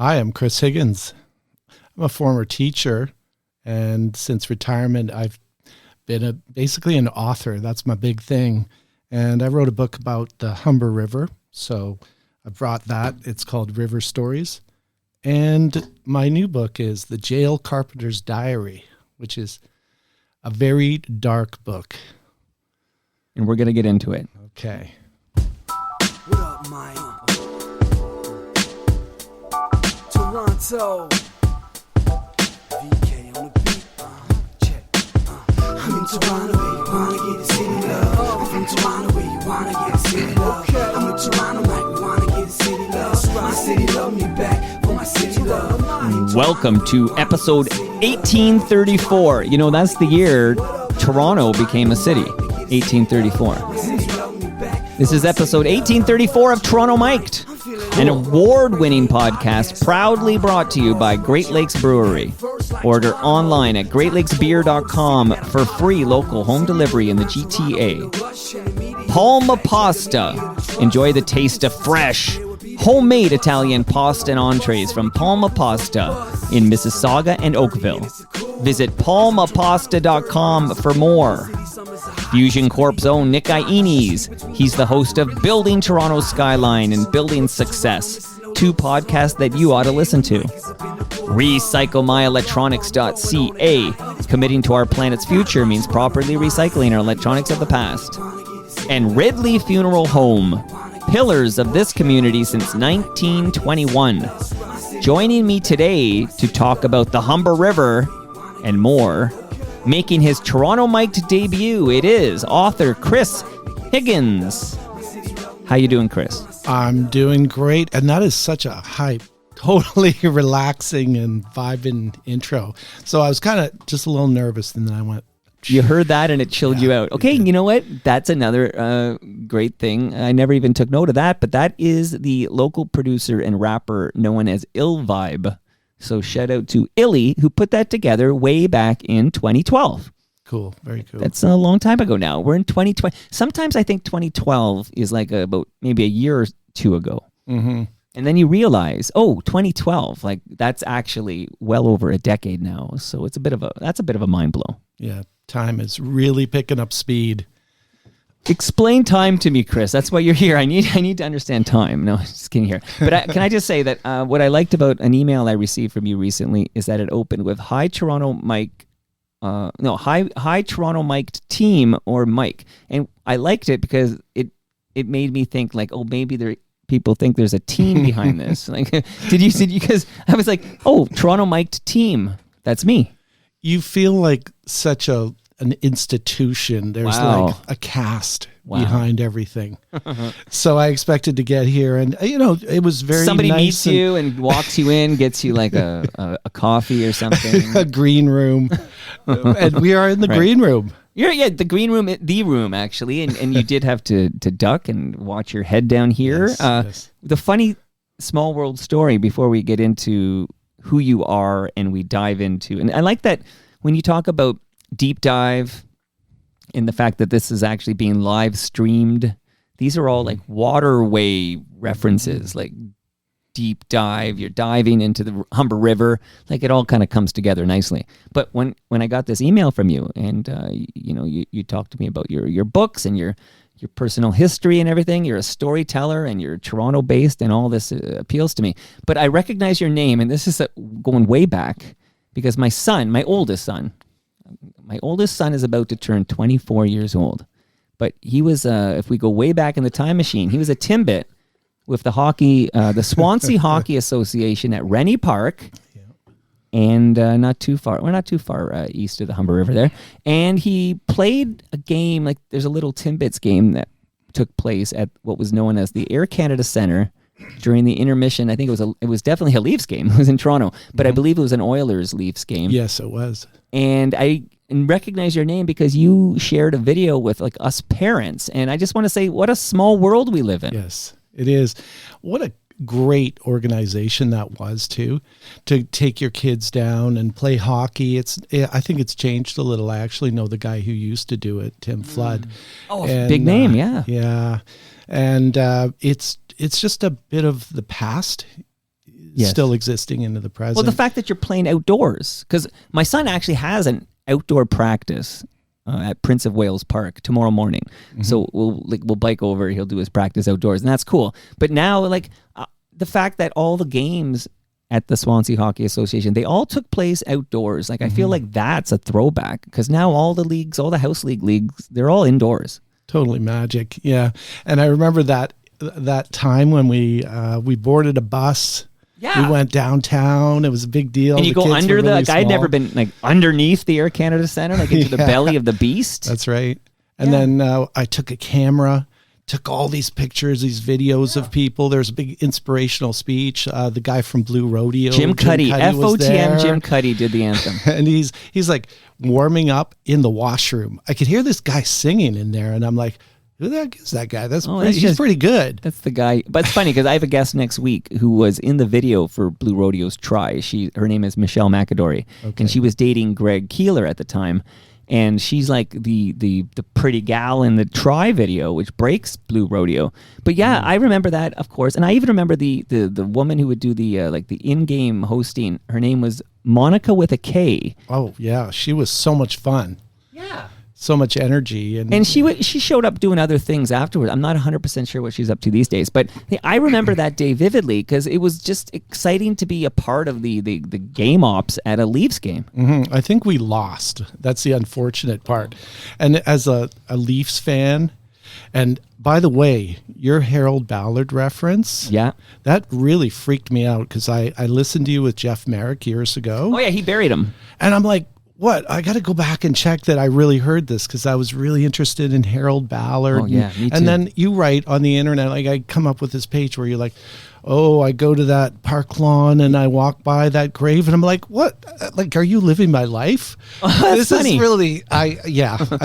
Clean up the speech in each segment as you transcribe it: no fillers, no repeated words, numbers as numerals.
Hi, I'm Chris Higgins. I'm a former teacher, and since retirement, I've been basically an author. That's my big thing. And I wrote a book about the Humber River, so I brought that. It's called River Stories. And my new book is The Jail Carpenter's Diary, which is a very dark book. And we're going to get into it. Okay. What up, Mike? Toronto. VK on the beat. Check. I'm in Toronto where you wanna get the city love. I'm from Toronto where you wanna get the city love. I'm in Toronto like we wanna get the city love. My city love me back for my city love. Welcome to episode 1834. You know, that's the year Toronto became a city. 1834. This is episode 1834 of Toronto Mic'd, an award-winning podcast proudly brought to you by Great Lakes Brewery. Order online at greatlakesbeer.com for free local home delivery in the GTA. Palma Pasta. Enjoy the taste of fresh, homemade Italian pasta and entrees from Palma Pasta in Mississauga and Oakville. Visit palmapasta.com for more. Fusion Corp's own Nick Iones. He's the host of Building Toronto's Skyline and Building Success, two podcasts that you ought to listen to. RecycleMyElectronics.ca. Committing to our planet's future means properly recycling our electronics of the past. And Ridley Funeral Home. Pillars of this community since 1921. Joining me today to talk about the Humber River and more, making his Toronto Mic'd debut, it is author Chris Higgins. How you doing, Chris? I'm doing great, and that is such a hype, totally relaxing and vibing intro. So I was kind of just a little nervous, and then I went, you heard that and it chilled you out. Okay, you know what? That's another great thing. I never even took note of that, but that is the local producer and rapper known as Ill Vibe. So shout out to Illy, who put that together way back in 2012. Cool, very cool. That's a long time ago now. We're in 2020. Sometimes I think 2012 is like about maybe a year or two ago. Mm-hmm. And then you realize, 2012, like that's actually well over a decade now. So it's that's a bit of a mind blow. Yeah, time is really picking up speed. Explain time to me, Chris. That's why you're here. I need to understand time. No, just kidding here. But can I just say that what I liked about an email I received from you recently is that it opened with "Hi Toronto Mike." Hi Toronto Mic'd team or Mike, and I liked it because it made me think like, maybe people think there's a team behind this. Like, did you see? Because I was like, Toronto Mic'd team. That's me. You feel like such an institution. There's like a cast behind everything. So I expected to get here, and it was very somebody nice meets you and walks you in, gets you like a coffee or something. A green room, and we are in the green room. The green room, the room actually, and you did have to duck and watch your head down here. Yes. The funny small world story before we get into who you are and we dive into, and I like that when you talk about deep dive in the fact that this is actually being live streamed. These are all like waterway references, like deep dive. You're diving into the Humber River. Like it all kind of comes together nicely. But when I got this email from you and you talked to me about your books and your personal history and everything, you're a storyteller and you're Toronto based and all this appeals to me. But I recognize your name, and this is going way back because my oldest son is about to turn 24 years old. But he was, if we go way back in the time machine, he was a Timbit with the Swansea Hockey Association at Rennie Park. Yeah. And not too far east of the Humber River there. And he played a game, like there's a little Timbits game that took place at what was known as the Air Canada Centre during the intermission. I think it was definitely a Leafs game. It was in Toronto, but I believe it was an Oilers-Leafs game. Yes, it was. And I recognize your name because you shared a video with like us parents. And I just want to say, what a small world we live in. Yes, it is. What a great organization that was too, to take your kids down and play hockey. I think it's changed a little. I actually know the guy who used to do it, Tim Flood. Oh, big name, yeah. Yeah. And it's just a bit of the past. still existing into the present. Well, the fact that you're playing outdoors, because my son actually has an outdoor practice at Prince of Wales Park tomorrow morning. So we'll bike over. He'll do his practice outdoors, and that's cool. But now, the fact that all the games at the Swansea Hockey Association, they all took place outdoors. Like, I feel like that's a throwback, because now all the leagues, all the house leagues, they're all indoors. Totally magic. Yeah. And I remember that time when we boarded a bus. Yeah. We went downtown. It was a big deal. And you go under I'd never been underneath the Air Canada Center, into the belly of the beast. That's right. And then I took a camera, took all these pictures, these videos of people. There's a big inspirational speech. The guy from Blue Rodeo, Jim Cuddy, FOTM Jim Cuddy did the anthem. And he's like warming up in the washroom. I could hear this guy singing in there, and I'm like, who the heck is that guy? He's pretty good. That's the guy. But it's funny because I have a guest next week who was in the video for Blue Rodeo's Try. Her name is Michelle McAdory, and she was dating Greg Keeler at the time. And she's like the pretty gal in the Try video, which breaks Blue Rodeo. But yeah, I remember that, of course. And I even remember the woman who would do the in-game hosting. Her name was Monica with a K. Oh, yeah. She was so much fun. Yeah. So much energy. And she showed up doing other things afterwards. I'm not 100% sure what she's up to these days. But I remember that day vividly because it was just exciting to be a part of the game ops at a Leafs game. I think we lost. That's the unfortunate part. And as a Leafs fan, and by the way, your Harold Ballard reference, that really freaked me out because I listened to you with Jeff Merrick years ago. Oh, yeah, he buried him. And I'm like, what? I got to go back and check that I really heard this because I was really interested in Harold Ballard. Oh, yeah, me too. And then you write on the internet, like I come up with this page where you're like, oh, I go to that park lawn and I walk by that grave. And I'm like, what? Like, are you living my life? This is really, I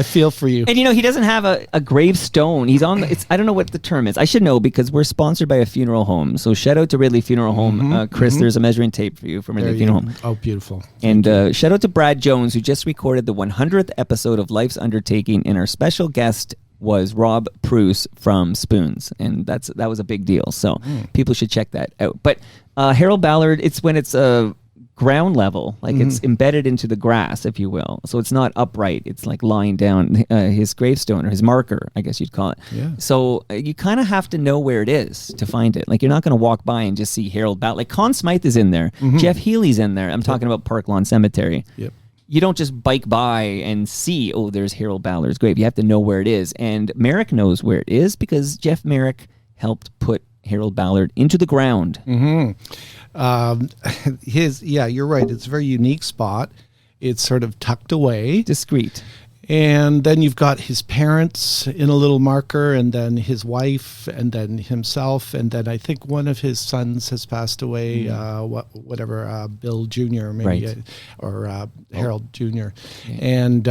feel for you. And he doesn't have a gravestone. He's on, I don't know what the term is. I should know because we're sponsored by a funeral home. So shout out to Ridley Funeral Home. Chris, there's a measuring tape for you from Ridley Funeral Home. Oh, beautiful. And shout out to Brad Jones, who just recorded the 100th episode of Life's Undertaking. And our special guest was Rob Pruce from Spoons, and that was a big deal. So people should check that out. But Harold Ballard, it's when it's ground level, like it's embedded into the grass, if you will. So it's not upright. It's like lying down his gravestone or his marker, I guess you'd call it. Yeah. So you kind of have to know where it is to find it. Like you're not going to walk by and just see Harold Ballard. Like Conn Smythe is in there. Jeff Healy's in there. I'm talking about Park Lawn Cemetery. Yep. You don't just bike by and see, oh, there's Harold Ballard's grave. You have to know where it is. And Merrick knows where it is because Jeff Merrick helped put Harold Ballard into the ground. You're right. It's a very unique spot. It's sort of tucked away. Discreet. And then you've got his parents in a little marker, and then his wife, and then himself, and then I think one of his sons has passed away, Bill Jr. maybe, right. or Harold Jr. Yeah. And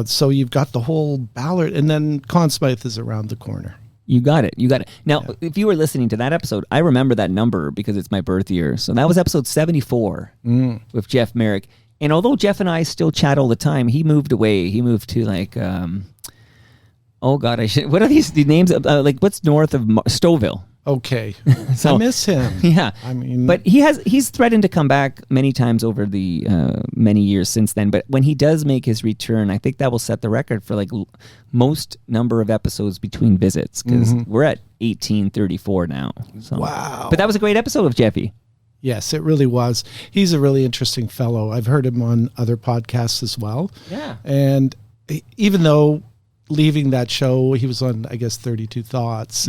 so you've got the whole Ballard, and then Conn Smythe is around the corner. You got it. Now, if you were listening to that episode, I remember that number because it's my birth year. So that was episode 74 with Jeff Merrick. And although Jeff and I still chat all the time, he moved away. He moved to what are these names? Like what's north of Stouffville? Okay. So, I miss him. Yeah. I mean, but he's threatened to come back many times over the many years since then. But when he does make his return, I think that will set the record for like most number of episodes between visits because we're at 1834 now. So. Wow. But that was a great episode of Jeffy. Yes, it really was. He's a really interesting fellow. I've heard him on other podcasts as well. Yeah. And even though leaving that show, he was on, I guess, 32 Thoughts.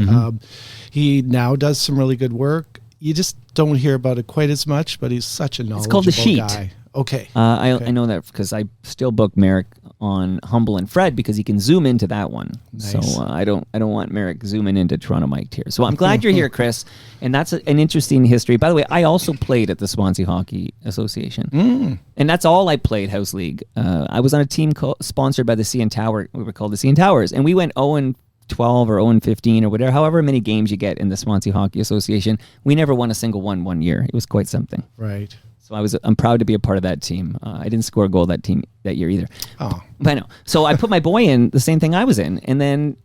He now does some really good work. You just don't hear about it quite as much, but he's such a knowledgeable guy. It's called The Sheet. Guy. Okay. I know that because I still book Merrick on Humble and Fred because he can zoom into that one. Nice. So I don't want Merrick zooming into Toronto Mike here. So I'm glad you're here, Chris. And that's an interesting history. By the way, I also played at the Swansea Hockey Association. And that's all I played, House League. I was on a team sponsored by the CN Tower. We were called the CN Towers. And we went 0-12 or 0-15 or whatever, however many games you get in the Swansea Hockey Association. We never won a single one year. It was quite something. Right. So I'm proud to be a part of that team. I didn't score a goal that year either. Oh. But I know. So I put my boy in the same thing I was in, and then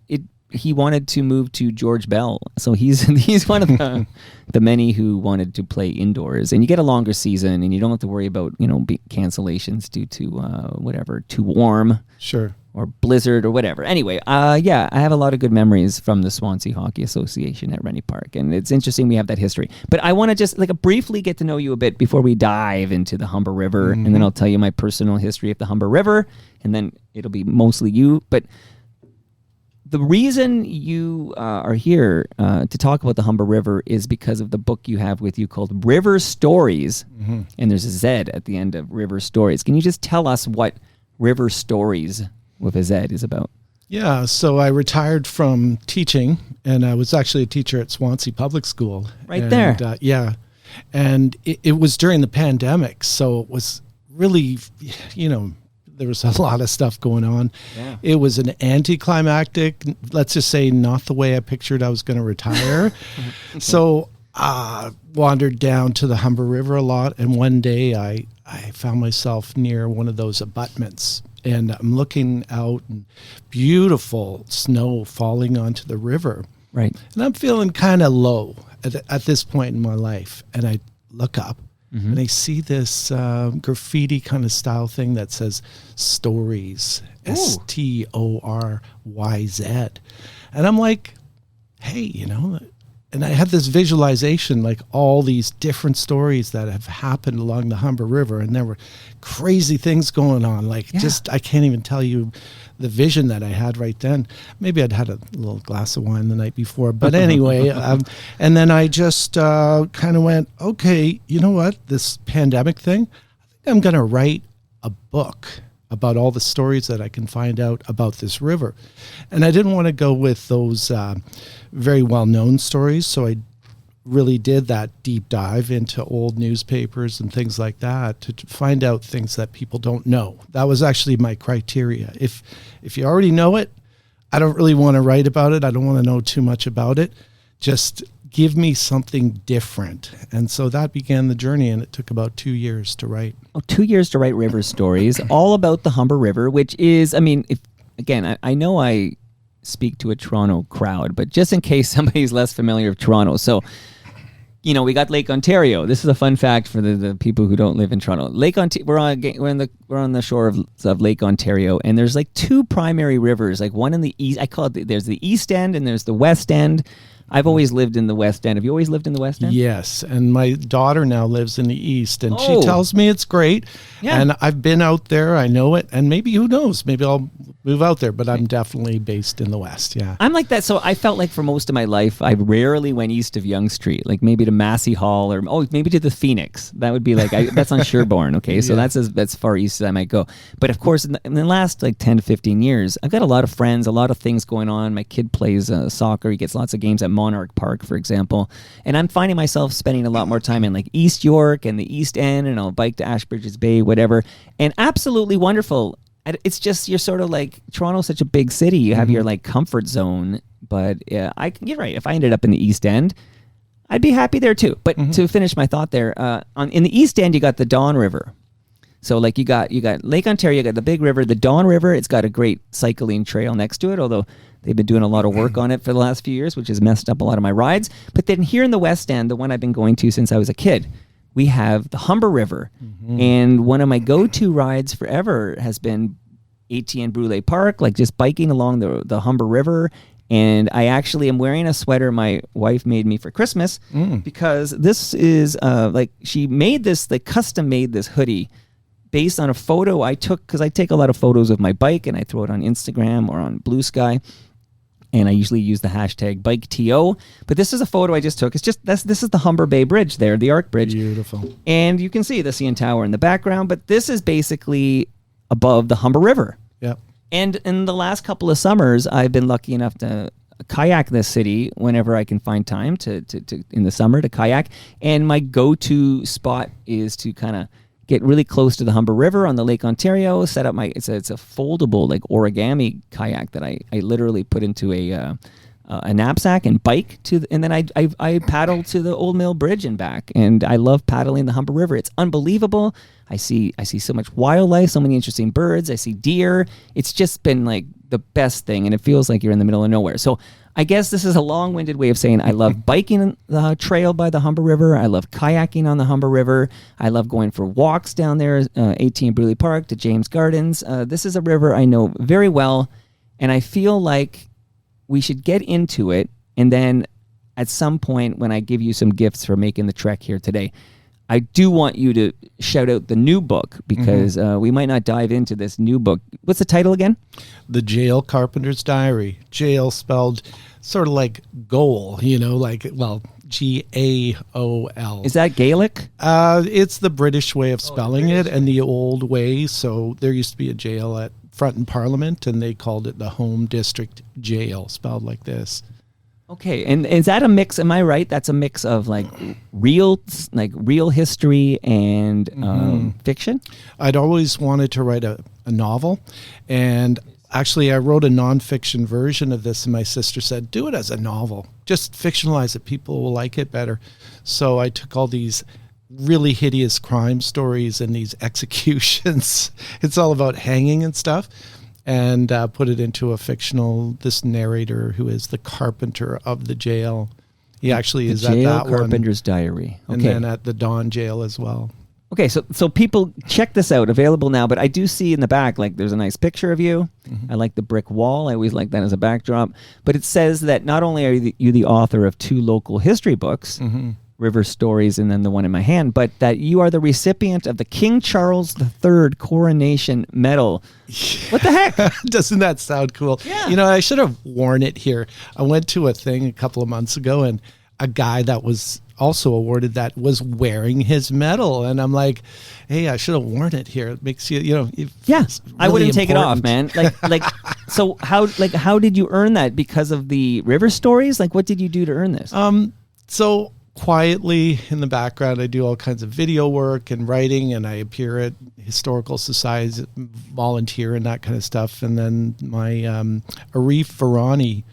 he wanted to move to George Bell. So he's one of the many who wanted to play indoors. And you get a longer season, and you don't have to worry about, cancellations due to whatever, too warm. Sure. Or blizzard or whatever. Anyway, I have a lot of good memories from the Swansea Hockey Association at Rennie Park, and it's interesting we have that history. But I want to just briefly get to know you a bit before we dive into the Humber River, and then I'll tell you my personal history of the Humber River, and then it'll be mostly you. But the reason you are here to talk about the Humber River is because of the book you have with you called River Stories, and there's a Z at the end of River Stories. Can you just tell us what River Stories with a Z is about? Yeah, so I retired from teaching, and I was actually a teacher at Swansea Public School. There. Yeah, and it was during the pandemic, so it was really, there was a lot of stuff going on. Yeah. It was an anticlimactic, let's just say not the way I pictured I was going to retire. So I wandered down to the Humber River a lot, and one day I found myself near one of those abutments. And I'm looking out, and beautiful snow falling onto the river. Right. And I'm feeling kind of low at this point in my life. And I look up, and I see this graffiti kind of style thing that says Stories, Storyz. And I'm like, hey, and I had this visualization, like all these different stories that have happened along the Humber River, and there were crazy things going on. I can't even tell you the vision that I had right then. Maybe I'd had a little glass of wine the night before, but anyway, and then I just kind of went, okay, you know what, this pandemic thing, I think I'm going to write a book about all the stories that I can find out about this river. And I didn't want to go with those very well-known stories, so I really did that deep dive into old newspapers and things like that to find out things that people don't know. That was actually my criteria. If you already know it, I don't really want to write about it. I don't want to know too much about it. Just give me something different. And so that began the journey, and it took about 2 years to write. 2 years to write River Stories, all about the Humber River, which is, I know I speak to a Toronto crowd, but just in case somebody's less familiar with Toronto. So, we got Lake Ontario. This is a fun fact for the people who don't live in Toronto. We're on the shore of Lake Ontario, and there's two primary rivers, one in the east. I call it there's the East End and there's the West End. I've always lived in the West End. Have you always lived in the West End? Yes, and my daughter now lives in the East, and she tells me it's great. Yeah. And I've been out there. I know it, and maybe, who knows, maybe I'll move out there, but I'm definitely based in the West, yeah. I'm like that, so I felt like for most of my life, I rarely went east of Yonge Street, maybe to Massey Hall, or maybe to the Phoenix. That would be that's on Sherbourne, okay? So that's far east as I might go. But of course, in the last 10 to 15 years, I've got a lot of friends, a lot of things going on. My kid plays soccer. He gets lots of games at Monarch Park, for example. And I'm finding myself spending a lot more time in East York and the East End, and I'll bike to Ashbridges Bay, whatever. And absolutely wonderful. It's just, you're sort of Toronto's such a big city. You have your comfort zone. But you're right. If I ended up in the East End, I'd be happy there too. But to finish my thought there, in the East End, you got the Don River. So you got Lake Ontario, you got the big river, the Don River. It's got a great cycling trail next to it, although they've been doing a lot of work on it for the last few years, which has messed up a lot of my rides. But then here in the West End, the one I've been going to since I was a kid, we have the Humber River. And one of my go-to rides forever has been Etienne Brule Park, just biking along the Humber River. And I actually am wearing a sweater my wife made me for Christmas because this is she made this, custom made this hoodie based on a photo I took, because I take a lot of photos of my bike and I throw it on Instagram or on Blue Sky. And I usually use the hashtag BikeTO. But this is a photo I just took. This is the Humber Bay Bridge there, the Arc Bridge. Beautiful. And you can see the CN Tower in the background, but this is basically above the Humber River. Yep. And in the last couple of summers, I've been lucky enough to kayak this city whenever I can find time to in the summer to kayak. And my go-to spot is to kind of get really close to the Humber River on the Lake Ontario, set up it's a foldable origami kayak that I literally put into a knapsack and bike and then I paddle to the Old Mill Bridge and back. And I love paddling the Humber River. It's unbelievable. I see so much wildlife, so many interesting birds. I see deer. It's just been the best thing, and it feels like you're in the middle of nowhere. So I guess this is a long-winded way of saying I love biking the trail by the Humber River. I love kayaking on the Humber River. I love going for walks down there, 18 Bruley Park to James Gardens. This is a river I know very well, and I feel like we should get into it, and then at some point when I give you some gifts for making the trek here today, I do want you to shout out the new book, because we might not dive into this new book. What's the title again? The Jail Carpenter's Diary. Jail spelled sort of like goal, Gaol. Is that Gaelic? It's the British way of spelling it, and the old way. So there used to be a jail at Front Parliament, and they called it the Home District Jail, spelled like this. Okay, and is that a mix? Am I right? That's a mix of real history and fiction. I'd always wanted to write a novel, and actually, I wrote a nonfiction version of this, and my sister said, "Do it as a novel. Just fictionalize it. People will like it better." So I took all these really hideous crime stories and these executions. It's all about hanging and stuff. And put it into this narrator who is the carpenter of the jail. He actually is at that one. Carpenter's Diary. Okay. And then at the Dawn Jail as well. Okay, so people, check this out, available now. But I do see in the back, there's a nice picture of you. I like the brick wall. I always like that as a backdrop. But it says that not only are you the author of 2 local history books, River Stories and then the one in my hand, but that you are the recipient of the King Charles III Coronation Medal. What the heck? Doesn't that sound cool? Yeah. I should have worn it here. I went to a thing a couple of months ago, and a guy that was also awarded that was wearing his medal, and I'm like, hey, I should have worn it here. It makes you, yeah, really I wouldn't take it off, important. man. So how did you earn that? Because of the River Stories? What did you do to earn this? So quietly in the background, I do all kinds of video work and writing, and I appear at historical societies, volunteer and that kind of stuff. And then my Arif Varani,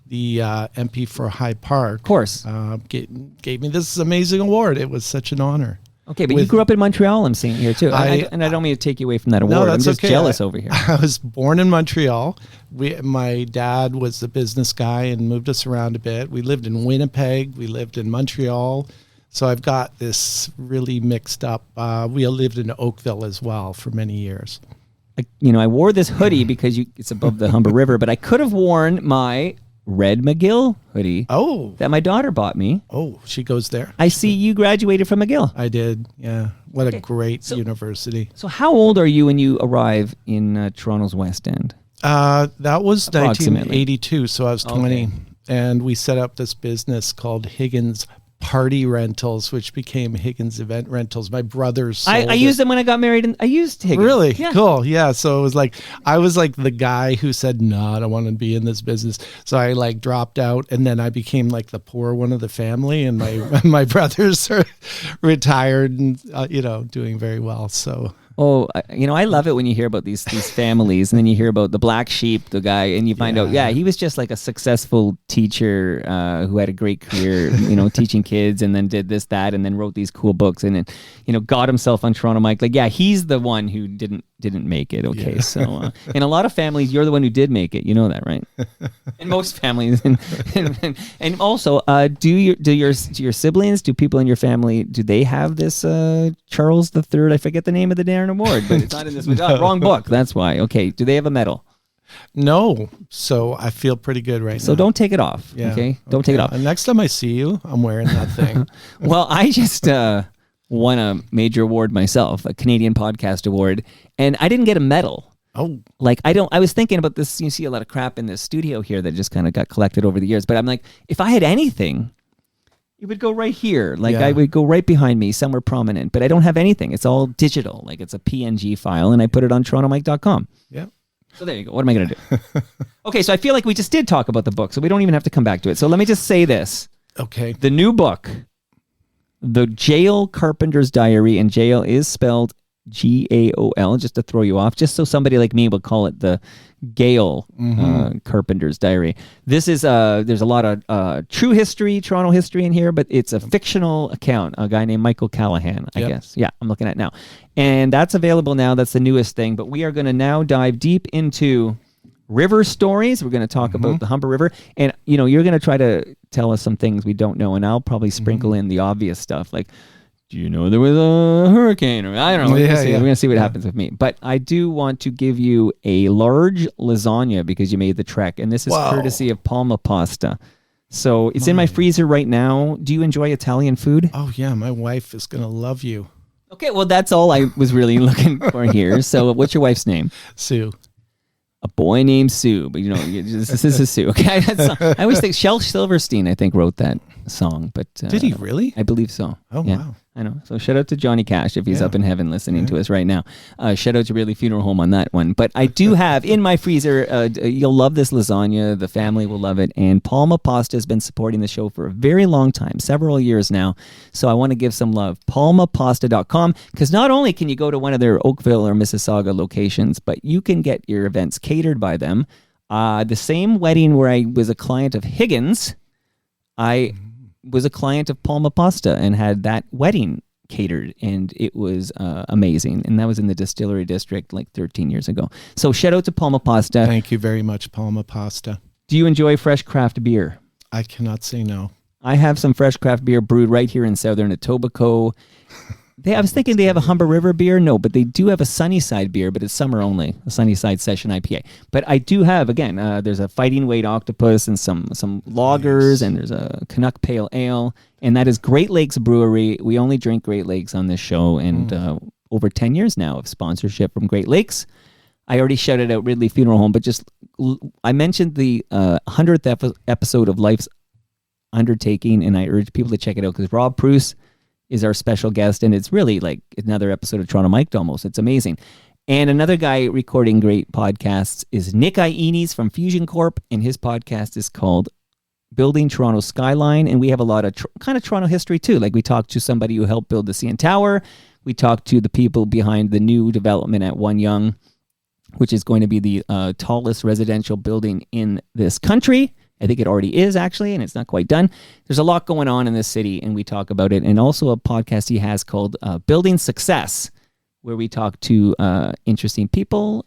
the MP for High Park, of course, gave me this amazing award. It was such an honor. Okay, but you grew up in Montreal, I'm seeing here too. And I don't mean to take you away from that award. I'm just jealous over here. I was born in Montreal. My dad was a business guy and moved us around a bit. We lived in Winnipeg. We lived in Montreal. So I've got this really mixed up. We lived in Oakville as well for many years. I wore this hoodie because it's above the Humber River, but I could have worn my Red McGill hoodie that my daughter bought me. Oh, she goes there. I see you graduated from McGill. I did, yeah. What a great university. So how old are you when you arrive in Toronto's West End? That was 1982, so I was 20. And we set up this business called Higgins Party Rentals, which became Higgins Event Rentals. My brothers sold I used them when I got married, and I used Higgins. Really? Yeah. Cool. Yeah. So it was I was the guy who said, no, I don't want to be in this business. So I dropped out, and then I became the poor one of the family, and my brothers are retired and, doing very well. So. Oh, I love it when you hear about these families, and then you hear about the black sheep, the guy, and you find out, he was just a successful teacher who had a great career, teaching kids, and then did this, that, and then wrote these cool books, and then, got himself on Toronto Mike. He's the one who didn't make it. Okay, so in a lot of families, you're the one who did make it. You know that, right? In most families, and also, do your siblings, do people in your family, do they have this Charles III? I forget the name of the damn award, but it's not in this book. Oh, wrong book. That's why. Okay. Do they have a medal? No. So I feel pretty good right now. So don't take it off. Yeah. Okay. Don't take it off. And next time I see you, I'm wearing that thing. Well, I just won a major award myself, a Canadian Podcast Award, and I didn't get a medal. Oh. I was thinking about this. You see a lot of crap in this studio here that just kind of got collected over the years, but I'm like, if I had anything, it would go right here. I would go right behind me, somewhere prominent, but I don't have anything. It's all digital. It's a PNG file, and I put it on torontomike.com. Yeah. So there you go. What am I going to do? Okay, so I feel like we just did talk about the book, so we don't even have to come back to it. So let me just say this. Okay. The new book, The Jail Carpenter's Diary, and jail is spelled Gaol, just to throw you off, just so somebody like me will call it the Gail Carpenter's Diary. This is there's a lot of true history, Toronto history in here, but it's a fictional account. A guy named Michael Callahan, I guess. Yeah, I'm looking at it now, and that's available now. That's the newest thing. But we are going to now dive deep into river stories. We're going to talk about the Humber River. And, you're going to try to tell us some things we don't know. And I'll probably sprinkle in the obvious stuff like, do you know there was a hurricane? Or I don't know. We're going to see what happens with me. But I do want to give you a large lasagna because you made the trek. And this is courtesy of Palma Pasta. So it's in my freezer right now. Do you enjoy Italian food? Oh, yeah. My wife is going to love you. Okay, well, that's all I was really looking for here. So what's your wife's name? Sue. A boy named Sue. But, this is a Sue. Okay, I always think Shel Silverstein, I think, wrote that song. But did he really? I believe so. Oh, wow. I know. So shout out to Johnny Cash if he's up in heaven listening to us right now. Shout out to Ridley Funeral Home on that one. But I do have in my freezer, you'll love this lasagna. The family will love it. And Palma Pasta has been supporting the show for a very long time, several years now. So I want to give some love. PalmaPasta.com, because not only can you go to one of their Oakville or Mississauga locations, but you can get your events catered by them. The same wedding where I was a client of Higgins, I was a client of Palma Pasta and had that wedding catered, and it was amazing. And that was in the Distillery District like 13 years ago. So shout out to Palma Pasta. Thank you very much, Palma Pasta. Do you enjoy fresh craft beer? I cannot say no. I have some fresh craft beer brewed right here in Southern Etobicoke. I was thinking they have a Humber River beer. No, but they do have a Sunnyside beer, but it's summer only, a Sunnyside Session IPA. But I do have, again, there's a Fighting Weight Octopus and some lagers, and there's a Canuck Pale Ale, and that is Great Lakes Brewery. We only drink Great Lakes on this show, and over 10 years now of sponsorship from Great Lakes. I already shouted out Ridley Funeral Home, but I mentioned the 100th episode of Life's Undertaking, and I urge people to check it out because Rob Pruce is our special guest, and it's really like another episode of Toronto Mic'd almost. It's amazing. And another guy recording great podcasts is Nick Iones from Fusion Corp, and his podcast is called Building Toronto Skyline, and we have a lot of kind of Toronto history too. Like we talked to somebody who helped build the CN Tower. We talked to the people behind the new development at One Yonge, which is going to be the tallest residential building in this country. I think it already is, actually, and it's not quite done. There's a lot going on in this city, and we talk about it. And also a podcast he has called Building Success, where we talk to interesting people,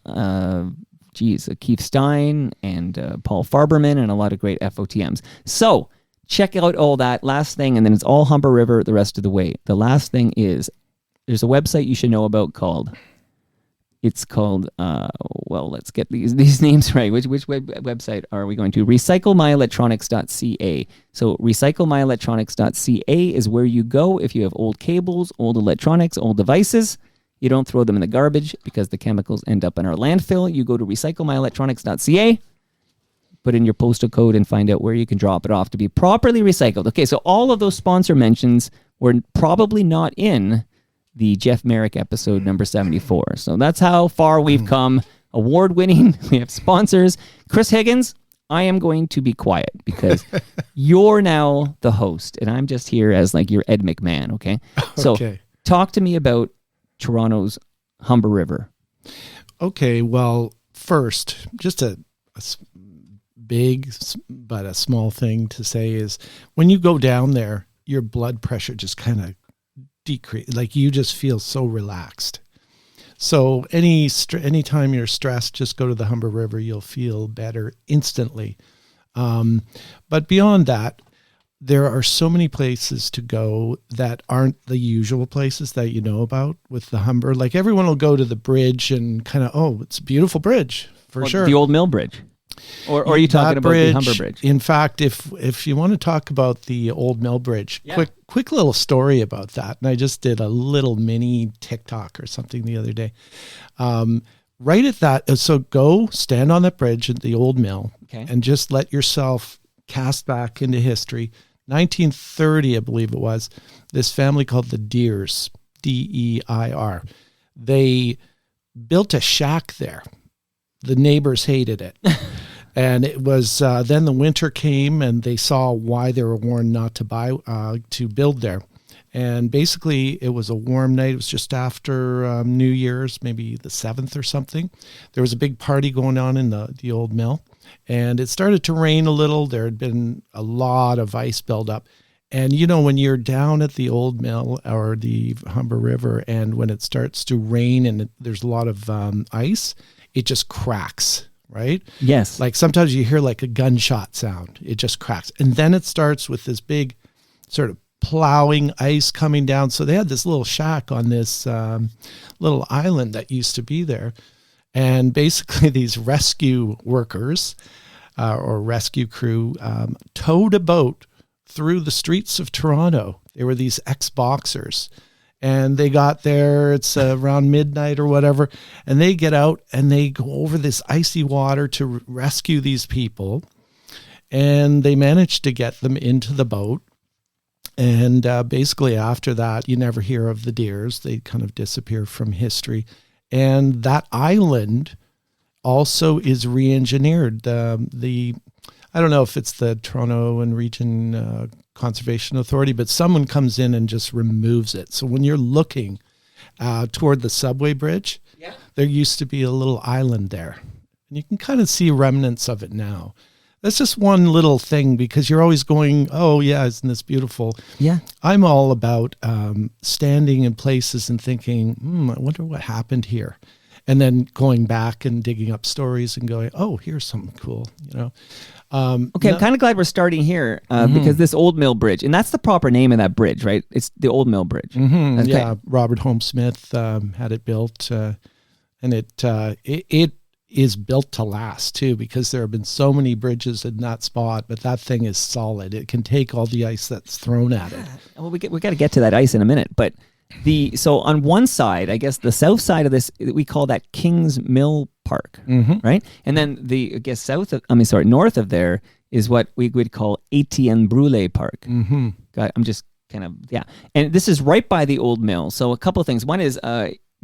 Keith Stein and Paul Farberman, and a lot of great FOTMs. So check out all that. Last thing, and then it's all Humber River the rest of the way. The last thing is there's a website you should know about called... It's called, let's get these names right. Which website are we going to? RecycleMyElectronics.ca. So RecycleMyElectronics.ca is where you go if you have old cables, old electronics, old devices. You don't throw them in the garbage because the chemicals end up in our landfill. You go to RecycleMyElectronics.ca, put in your postal code, and find out where you can drop it off to be properly recycled. Okay, so all of those sponsor mentions were probably not in the Jeff Merrick episode number 74. So that's how far we've come. Award-winning. We have sponsors. Chris Higgins, I am going to be quiet because you're now the host, and I'm just here as like your Ed McMahon, okay? So talk to me about Toronto's Humber River. Okay, well, first, just a big but a small thing to say is when you go down there, your blood pressure just kind of decrease, like you just feel so relaxed. So anytime you're stressed, just go to the Humber River, you'll feel better instantly. But beyond that, there are so many places to go that aren't the usual places that you know about with the Humber. Like everyone will go to the bridge and kind of, it's a beautiful bridge for sure. The Old Mill Bridge. Or are you talking about the Humber Bridge? In fact, if you want to talk about the Old Mill Bridge, quick little story about that. And I just did a little mini TikTok or something the other day. Right at that, so go stand on that bridge at the Old Mill and just let yourself cast back into history. 1930, I believe it was, this family called the Deers, D-E-I-R. They built a shack there. The neighbors hated it. And it was then the winter came and they saw why they were warned not to build there. And basically it was a warm night. It was just after New Year's, maybe the 7th or something. There was a big party going on in the old mill. And it started to rain a little. There had been a lot of ice buildup. And, you know, when you're down at the old mill or the Humber River and when it starts to rain and there's a lot of ice, it just cracks right? Yes. Like sometimes you hear like a gunshot sound. It just cracks. And then it starts with this big sort of plowing ice coming down. So they had this little shack on this little island that used to be there. And basically these rescue workers or rescue crew towed a boat through the streets of Toronto. They were these ex-boxers. And they got there, it's around midnight or whatever, and they get out and they go over this icy water to rescue these people. And they managed to get them into the boat. And basically after that, you never hear of the deers. They kind of disappear from history. And that island also is re-engineered. I don't know if it's the Toronto and Region Conservation Authority, but someone comes in and just removes it. So when you're looking toward the subway bridge, there used to be a little island there. And you can kind of see remnants of it now. That's just one little thing because you're always going, oh, yeah, isn't this beautiful? Yeah. I'm all about standing in places and thinking, I wonder what happened here. And then going back and digging up stories and going, oh, here's something cool, you know. Okay, I'm kind of glad we're starting here because this Old Mill Bridge, and that's the proper name of that bridge, right? It's the Old Mill Bridge. Mm-hmm. Okay. Yeah, Robert Holmes Smith had it built, and it is built to last too, because there have been so many bridges in that spot, but that thing is solid. It can take all the ice that's thrown at it. Well, we got to get to that ice in a minute, but so on one side, I guess the south side of this, we call that Kings Mill Park, right? And then north of there is what we would call Etienne Brûlé Park. Mm-hmm. I'm just kind of, and this is right by the old mill. So a couple of things. One is,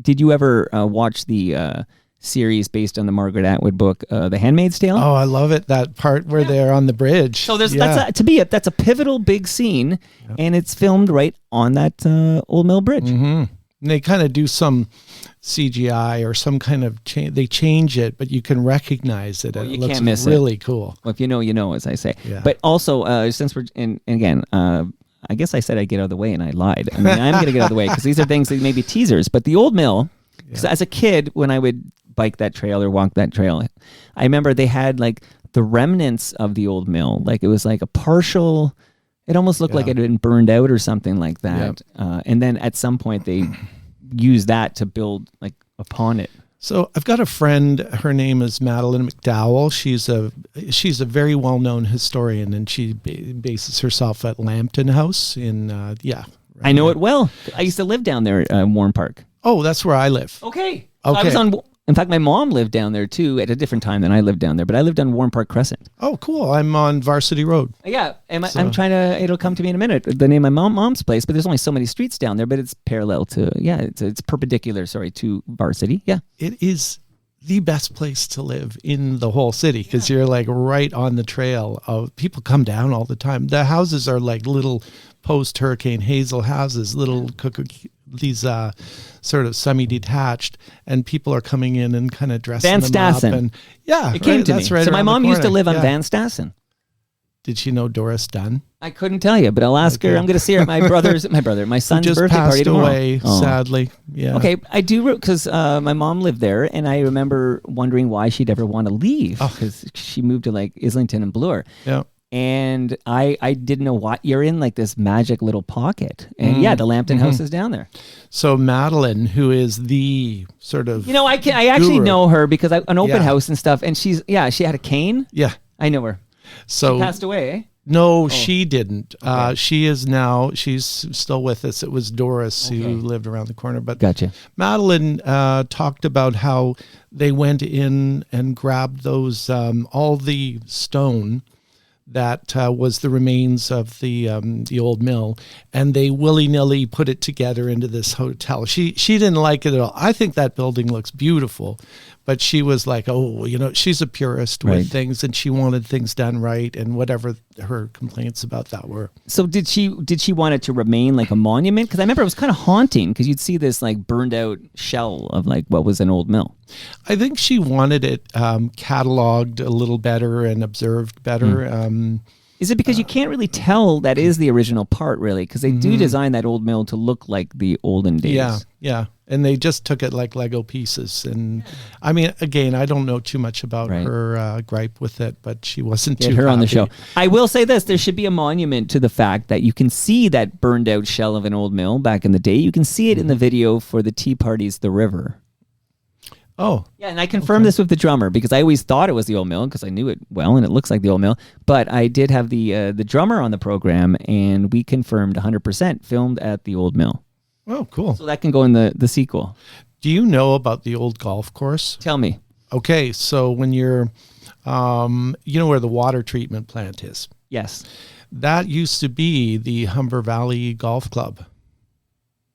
did you ever watch the series based on the Margaret Atwood book, The Handmaid's Tale? Oh, I love it. That part where they're on the bridge. So that's a pivotal big scene, and it's filmed right on that Old Mill Bridge. Mm-hmm. And they kind of do some CGI or some kind of change. They change it, but you can recognize it. And it looks really cool. Well, if you know, as I say. Yeah. But also, since we're and again, I guess I said I'd get out of the way, and I lied. I mean, I'm going to get out of the way because these are things that may be teasers. But the Old Mill, because as a kid, when I would bike that trail or walk that trail, I remember they had like the remnants of the old mill. Like it was like a partial, it almost looked like it had been burned out or something like that. And then at some point they used that to build like upon it. So I've got a friend, her name is Madeline McDowell. She's a very well-known historian, and she bases herself at Lambton House in, I know it well. I used to live down there in Warren Park. Oh, that's where I live. Okay. So I was in fact, my mom lived down there too at a different time than I lived down there, but I lived on Warren Park Crescent. Oh, cool. I'm on Varsity Road. Yeah, and I'm trying to, it'll come to me in a minute, the name of my mom's place, but there's only so many streets down there, but it's parallel to, it's perpendicular, to Varsity. Yeah. It is the best place to live in the whole city because you're like right on the trail. People come down all the time. The houses are like little post-Hurricane Hazel houses, little these sort of semi-detached, and people are coming in and kind of dressing them up. And it came to me. Right, so my mom used to live on Van Stassen. Did she know Doris Dunn? I couldn't tell you, but I'll ask her. I'm going to see her at my son's just birthday party tomorrow. Away, sadly. Yeah. Okay, I do, because my mom lived there, and I remember wondering why she'd ever want to leave, because she moved to like Islington and Bloor. Yeah. And I didn't know why. You're in like this magic little pocket. And the Lambton House is down there. So Madeline, who is the sort of I actually know her because an open house and stuff. And she had a cane. Yeah. I know her. So she passed away, eh? No, she didn't. Okay. She's still with us. It was Doris who lived around the corner. But gotcha. Madeline talked about how they went in and grabbed those, all the stone that was the remains of the old mill, and they willy-nilly put it together into this hotel. She didn't like it at all. I think that building looks beautiful, but she was like, she's a purist with things, and she wanted things done right, and whatever her complaints about that were. So did she want it to remain like a monument? Because I remember it was kind of haunting, because you'd see this like burned out shell of like what was an old mill. I think she wanted it cataloged a little better and observed better. Is it because you can't really tell that is the original part, really? Because they do design that old mill to look like the olden days. Yeah. And they just took it like Lego pieces. And I mean, again, I don't know too much about her gripe with it, but she wasn't Get too her happy. on the show. I will say this. There should be a monument to the fact that you can see that burned out shell of an old mill back in the day. You can see it in the video for the Tea Party's The River. Oh. Yeah, and I confirmed this with the drummer because I always thought it was the old mill because I knew it well and it looks like the old mill. But I did have the drummer on the program and we confirmed 100% filmed at the old mill. Oh, cool. So that can go in the sequel. Do you know about the old golf course? Tell me. Okay, so when you're, you know where the water treatment plant is? Yes. That used to be the Humber Valley Golf Club.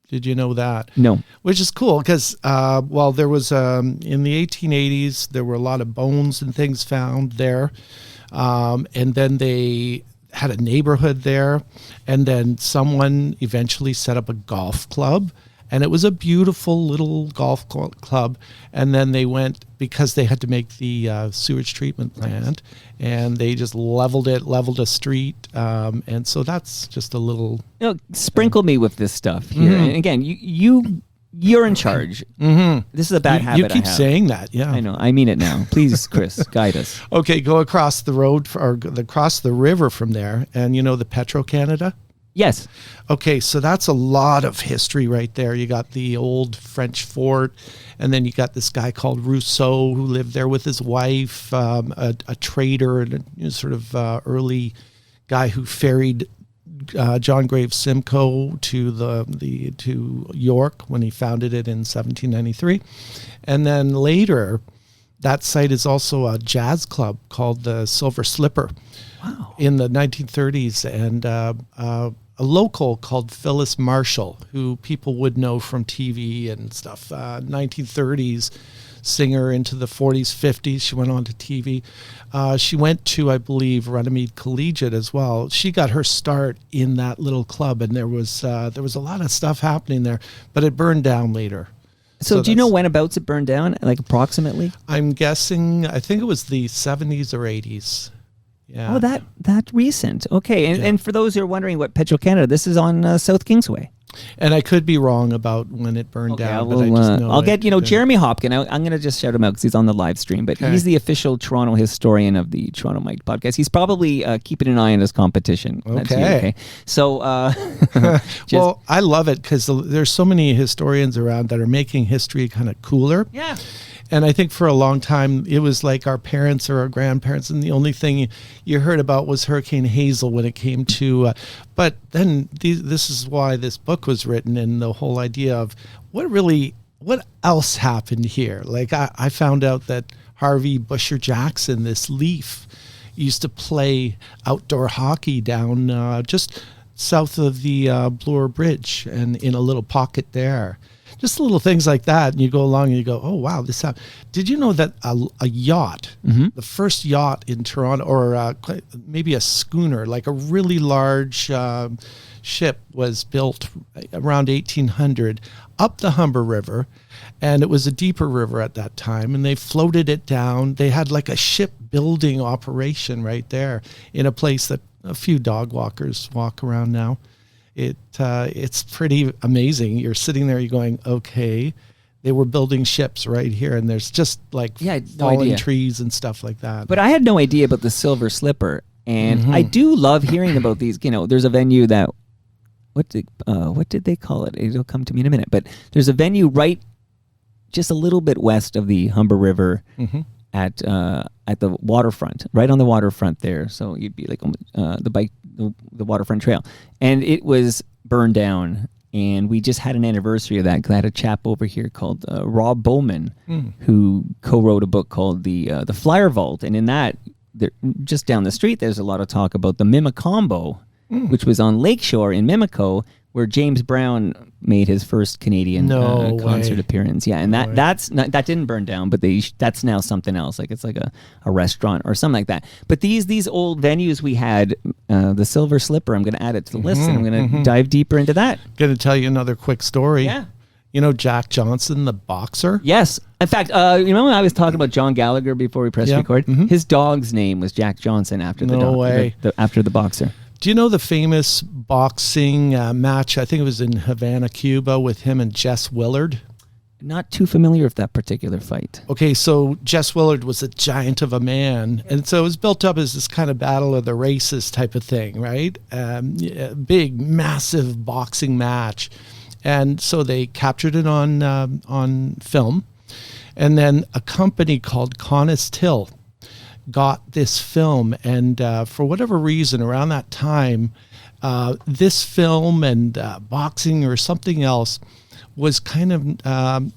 Did you know that? No. Which is cool because, well, there was, in the 1880s, there were a lot of bones and things found there. And then they had a neighborhood there. And then someone eventually set up a golf club. And it was a beautiful little golf club. And then they went, because they had to make the sewage treatment plant, and they just leveled a street. And so that's just a little... Sprinkle me with this stuff here. And again, you're in charge. This is a bad habit you keep I have. saying that, yeah. I know. I mean it now. Please, Chris, guide us. Okay, go across the road, or across the river from there, and you know the Petro-Canada? Yes. Okay, so that's a lot of history right there. You got the old French fort, and then you got this guy called Rousseau who lived there with his wife, a trader and a sort of early guy who ferried John Graves Simcoe to York when he founded it in 1793. And then later, that site is also a jazz club called the Silver Slipper. Wow. In the 1930s, and a local called Phyllis Marshall, who people would know from TV and stuff. 1930s singer into the 40s, 50s. She went on to TV. She went to, I believe, Runnymede Collegiate as well. She got her start in that little club, and there was a lot of stuff happening there, but it burned down later. So do you know whenabouts it burned down, like approximately? I'm guessing, I think it was the 70s or 80s. Yeah. Oh, that recent. Okay. And for those who are wondering what Petro-Canada, this is on South Kingsway. And I could be wrong about when it burned down, but I just know I'll get, Jeremy Hopkin. I'm going to just shout him out because he's on the live stream, but he's the official Toronto historian of the Toronto Mike podcast. He's probably keeping an eye on his competition. Okay. So, well, I love it because there's so many historians around that are making history kind of cooler. Yeah. And I think for a long time, it was like our parents or our grandparents, and the only thing you heard about was Hurricane Hazel when it came to, but then this is why this book was written, and the whole idea of what else happened here. Like I found out that Harvey Busher Jackson, this Leaf, used to play outdoor hockey down just south of the Bloor Bridge and in a little pocket there. Just little things like that, and you go along and you go, oh, wow, this happened. Did you know that a yacht, the first yacht in Toronto, or maybe a schooner, like a really large ship, was built around 1800 up the Humber River, and it was a deeper river at that time, and they floated it down. They had like a shipbuilding operation right there in a place that a few dog walkers walk around now. It's pretty amazing. You're sitting there, you're going, okay, they were building ships right here, and there's just like fallen trees and stuff like that. But I had no idea about the Silver Slipper, and I do love hearing about these. There's a venue that what did they call it? It'll come to me in a minute. But there's a venue right just a little bit west of the Humber River. At the waterfront, right on the waterfront there. So you'd be like the waterfront trail, and it was burned down. And we just had an anniversary of that. I had a chap over here called Rob Bowman, who co-wrote a book called the Flyer Vault, and in that, just down the street, there's a lot of talk about the Mimicombo, which was on Lakeshore in Mimico, where James Brown made his first Canadian concert appearance. Yeah, and that didn't burn down, but that's now something else. Like it's like a restaurant or something like that. But these old venues we had, the Silver Slipper, I'm going to add it to the list, and I'm going to dive deeper into that. Going to tell you another quick story. Yeah. You know Jack Johnson, the boxer? Yes. In fact, you know when I was talking about John Gallagher before we pressed record? His dog's name was Jack Johnson after the dog. Way. After the boxer. Do you know the famous boxing match? I think it was in Havana, Cuba, with him and Jess Willard. Not too familiar with that particular fight. Okay, so Jess Willard was a giant of a man, and so it was built up as this kind of battle of the races type of thing, right? Big, massive boxing match, and so they captured it on film, and then a company called Connis Till got this film, and for whatever reason, around that time, this film and boxing or something else was kind of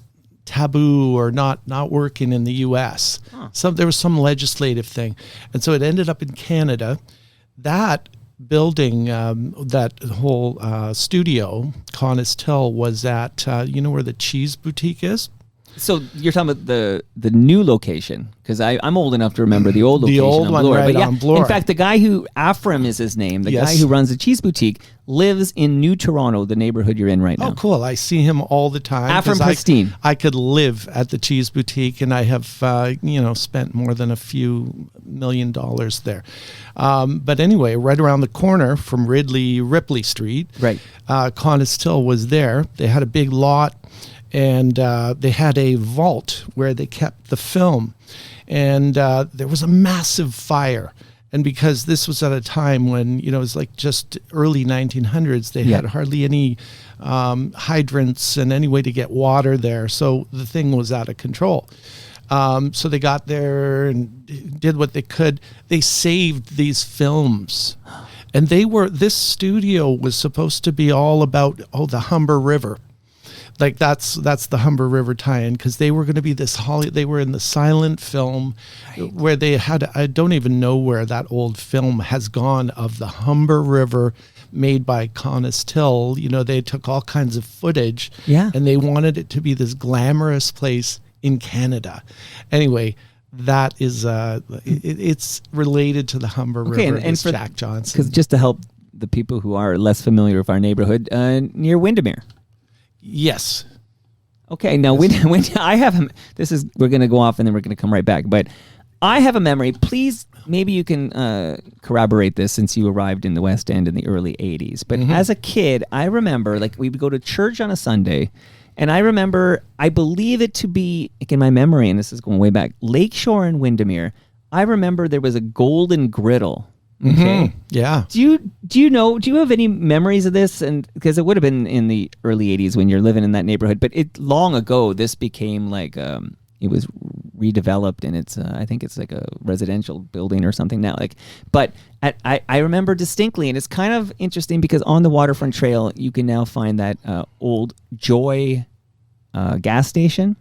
taboo or not working in the U.S. There was some legislative thing, and so it ended up in Canada. That building, that whole studio, Connis Till, was at you know where the cheese boutique is. So you're talking about the new location, because I'm old enough to remember the old location. The old on one, Bloor. right, But yeah, on Bloor. in fact, the guy who, Afram is his name, the guy who runs the cheese boutique, lives in New Toronto, the neighborhood you're in right now. Oh, cool. I see him all the time. Afram 'cause Pristine. I could live at the cheese boutique, and I have, spent more than a few $1 million there. But anyway, right around the corner from Ripley Street, Right. Connis Till was there. They had a big lot, and they had a vault where they kept the film. And there was a massive fire. And because this was at a time when, it was like just early 1900s, they had hardly any hydrants and any way to get water there. So the thing was out of control. So they got there and did what they could. They saved these films. And this studio was supposed to be all about, the Humber River. Like that's the Humber River tie-in, because they were going to be they were in the silent film where they had, I don't even know where that old film has gone of the Humber River made by Connis Till. They took all kinds of footage and they wanted it to be this glamorous place in Canada. Anyway, that is, it's related to the Humber River, and for Jack Johnson. Because just to help the people who are less familiar with our neighborhood, near Windermere. Yes. Okay. Now, when I have we're going to go off and then we're going to come right back. But I have a memory. Please, maybe you can corroborate this since you arrived in the West End in the early '80s. But as a kid, I remember we would go to church on a Sunday, and I remember, I believe it to be, in my memory, and this is going way back, Lakeshore and Windermere. I remember there was a golden griddle. Okay. Yeah. Do you have any memories of this? And because it would have been in the early 80s when you're living in that neighborhood, but long ago, this became it was redeveloped, and it's I think it's like a residential building or something now. But I remember distinctly, and it's kind of interesting because on the Waterfront Trail, you can now find that old Joy gas station.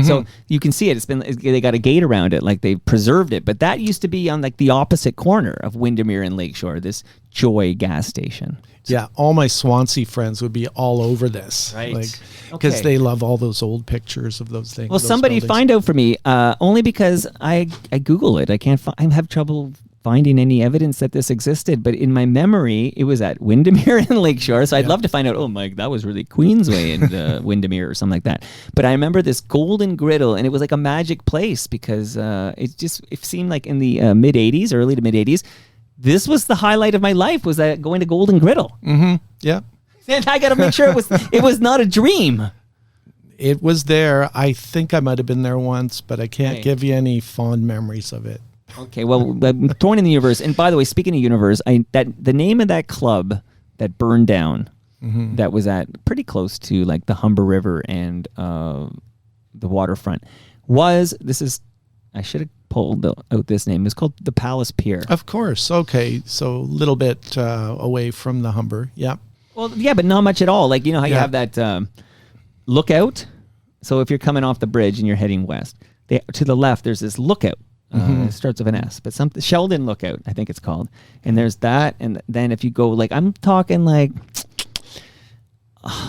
So you can see it. They got a gate around it, they preserved it. But that used to be on the opposite corner of Windermere and Lakeshore, this Joy gas station. Yeah, all my Swansea friends would be all over this, right? Because they love all those old pictures of those things. Well, somebody find out for me, only because I Google it. I have trouble finding any evidence that this existed, but in my memory, it was at Windermere and Lakeshore. So I'd love to find out, that was really Queensway and Windermere or something like that. But I remember this golden griddle, and it was like a magic place because it seemed like in the mid 80s, early to mid 80s, this was the highlight of my life, was that going to Golden Griddle. Mm-hmm. Yeah. And I got to make sure it was not a dream. It was there. I think I might have been there once, but I can't give you any fond memories of it. Okay, well, I'm thrown in the universe. And by the way, speaking of universe, the name of that club that burned down, that was at pretty close to the Humber River and the waterfront, I should have pulled out this name. It's called the Palace Pier. Of course. Okay, so a little bit away from the Humber. Yeah. Well, yeah, but not much at all. You know how you have that lookout? So if you're coming off the bridge and you're heading west, to the left, there's this lookout. It starts with an S, but Sheldon Lookout, I think it's called. And there's that, and then if you go I'm talking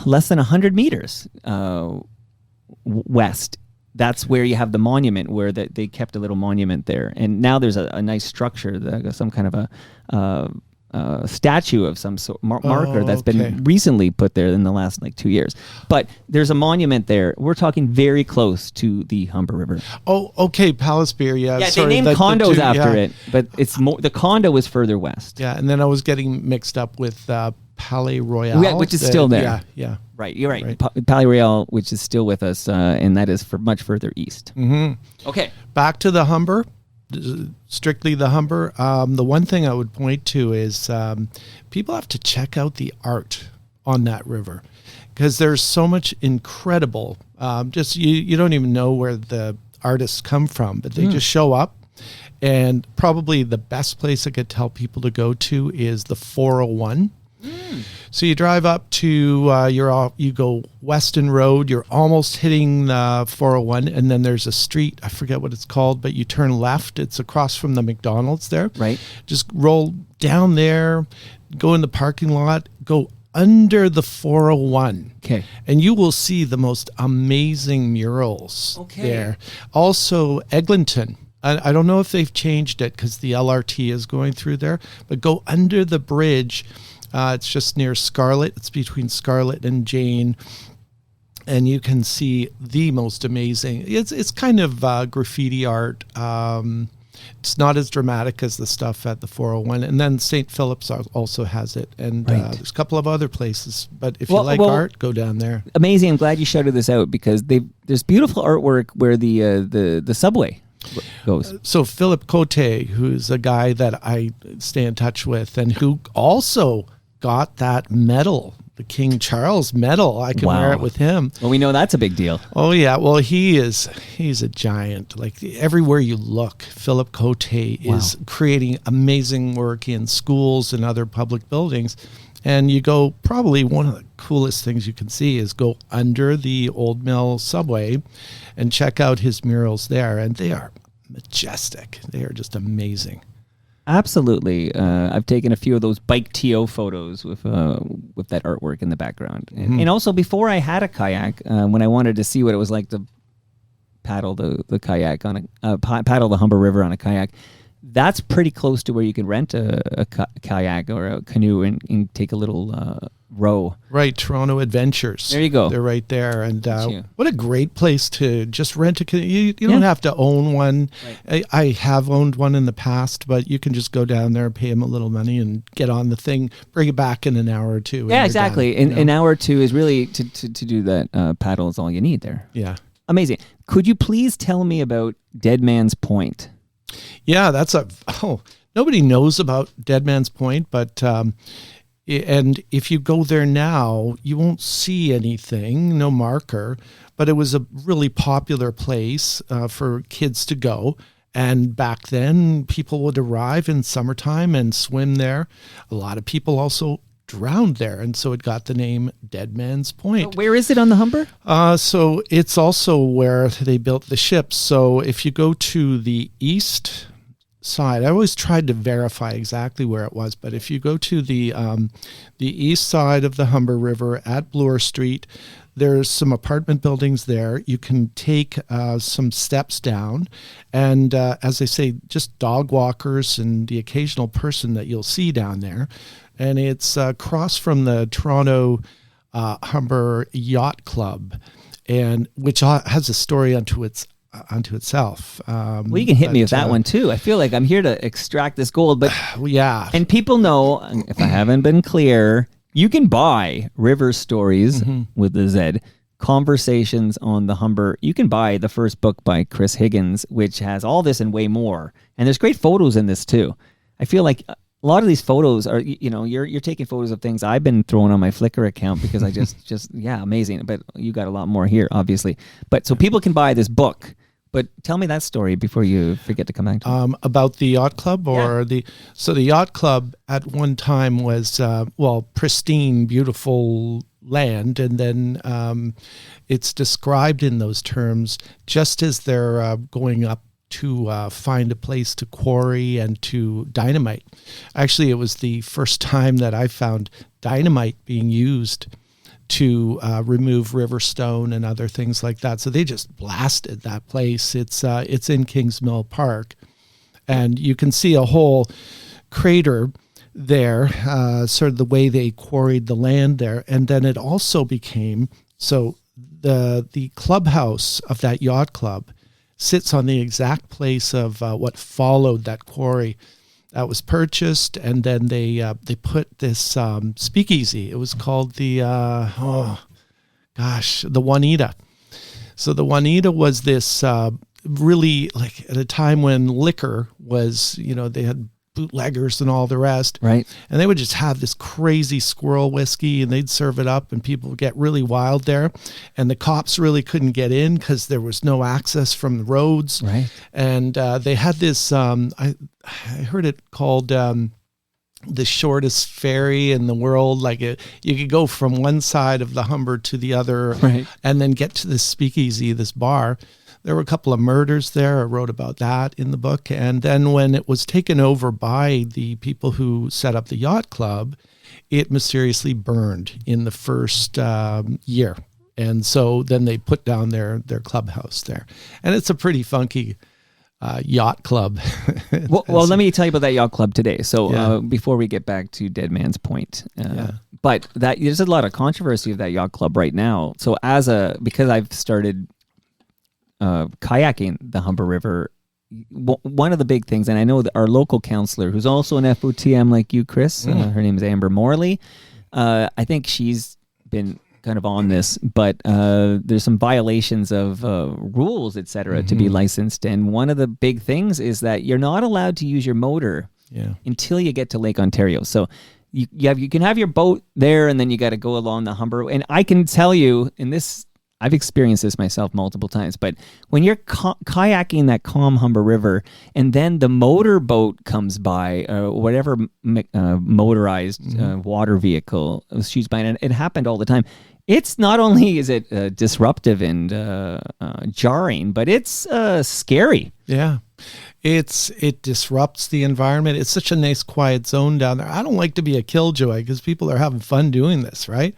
less than 100 meters west, that's where you have the monument, where they kept a little monument there. And now there's a nice structure, some kind of statue of some sort, marker that's okay. been recently put there in the last 2 years. But there's a monument there. We're talking very close to the Humber River. Oh, okay, Palace Beer, yeah. Yeah, sorry, they named condos after yeah. it, but it's more. The condo is further west. Yeah, and then I was getting mixed up with Palais Royal. Yeah, which is still there. Yeah. Right, you're right. Palais Royal, which is still with us, and that is for much further east. Mm-hmm. Okay. Back to the Humber. Strictly the Humber. The one thing I would point to is people have to check out the art on that river because there's so much incredible. Just you don't even know where the artists come from, but they just show up. And probably the best place I could tell people to go to is the 401. So you drive up to you go Weston Road. You're almost hitting the 401, and then there's a street. I forget what it's called, but you turn left. It's across from the McDonald's there. Right. Just roll down there, go in the parking lot, go under the 401. Okay. And you will see the most amazing murals there. Also, Eglinton. I don't know if they've changed it because the LRT is going through there, but go under the bridge. It's just near Scarlett. It's between Scarlett and Jane. And you can see the most amazing. It's kind of graffiti art. It's not as dramatic as the stuff at the 401. And then St. Philip's also has it. And there's a couple of other places. But if you like art, go down there. Amazing. I'm glad you shouted this out because there's beautiful artwork where the subway goes. So Philip Cote, who's a guy that I stay in touch with and who also got that medal, the King Charles medal. I can wear it with him. Well, we know that's a big deal. Oh yeah. Well, he's a giant. Like everywhere you look, Philip Cote is creating amazing work in schools and other public buildings. And you go, probably one of the coolest things you can see is go under the Old Mill subway and check out his murals there. And they are majestic. They are just amazing. Absolutely. I've taken a few of those bike TO photos with that artwork in the background. And also before I had a kayak, when I wanted to see what it was like to paddle the kayak on paddle the Humber River on a kayak, that's pretty close to where you can rent a kayak or a canoe and take a little row. Right, Toronto Adventures. There you go. They're right there. And what a great place to just rent a canoe. You don't have to own one. Right. I have owned one in the past, but you can just go down there, pay them a little money, and get on the thing, bring it back in an hour or two. Yeah, exactly. An hour or two is really, to do that paddle is all you need there. Yeah. Amazing. Could you please tell me about Dead Man's Point? Yeah, nobody knows about Dead Man's Point, but and if you go there now, you won't see anything, no marker, but it was a really popular place for kids to go. And back then, people would arrive in summertime and swim there. A lot of people also drowned there, and so it got the name Dead Man's Point. Where is it on the Humber? So it's also where they built the ships. So if you go to the east side, I always tried to verify exactly where it was, but if you go to the east side of the Humber River at Bloor Street, there's some apartment buildings there. You can take some steps down, and as I say, just dog walkers and the occasional person that you'll see down there. And it's across from the Toronto Humber Yacht Club, and which has a story unto itself. Well, you can hit me with that one too. I feel like I'm here to extract this gold, but yeah. And people know, if I haven't been clear, you can buy River Stories with the Z, Conversations on the Humber. You can buy the first book by Chris Higgins, which has all this and way more. And there's great photos in this too. I feel like a lot of these photos are, you're taking photos of things I've been throwing on my Flickr account because I just amazing. But you got a lot more here, obviously. But so people can buy this book. But tell me that story before you forget to come back to it. About the yacht club the yacht club at one time was, pristine, beautiful land. And then it's described in those terms just as they're going up to find a place to quarry and to dynamite. Actually, it was the first time that I found dynamite being used to remove river stone and other things like that. So they just blasted that place. It's in Kings Mill Park, and you can see a whole crater there, sort of the way they quarried the land there. And then it also became, so the clubhouse of that yacht club sits on the exact place of what followed that quarry that was purchased, and then they put this speakeasy. It was called the the Juanita. So the Juanita was this really, like, at a time when liquor was, they had bootleggers and all the rest. Right. And they would just have this crazy squirrel whiskey, and they'd serve it up, and people would get really wild there. And the cops really couldn't get in because there was no access from the roads. Right. And they had this, I heard it called the shortest ferry in the world. Like, you could go from one side of the Humber to the other, right, and then get to this speakeasy, this bar. There were a couple of murders there. I wrote about that in the book. And then when it was taken over by the people who set up the yacht club, it mysteriously burned in the first year. And so then they put down their clubhouse there. And it's a pretty funky yacht club. well, let me tell you about that yacht club today. So before we get back to Dead Man's Point, but there's a lot of controversy of that yacht club right now. So because I've started kayaking the Humber River, one of the big things, and I know that our local counselor, who's also an FOTM like you, Chris, her name is Amber Morley. I think she's been kind of on this, but there's some violations of rules, etc., to be licensed. And one of the big things is that you're not allowed to use your motor until you get to Lake Ontario. So you can have your boat there, and then you got to go along the Humber. And I can tell you, in this, I've experienced this myself multiple times, but when you're kayaking that calm Humber River, and then the motor boat comes by, whatever motorized water vehicle shoots by, and it happened all the time. It's not only is it disruptive and jarring, but it's scary. Yeah. It disrupts the environment. It's such a nice quiet zone down there. I don't like to be a killjoy because people are having fun doing this, right?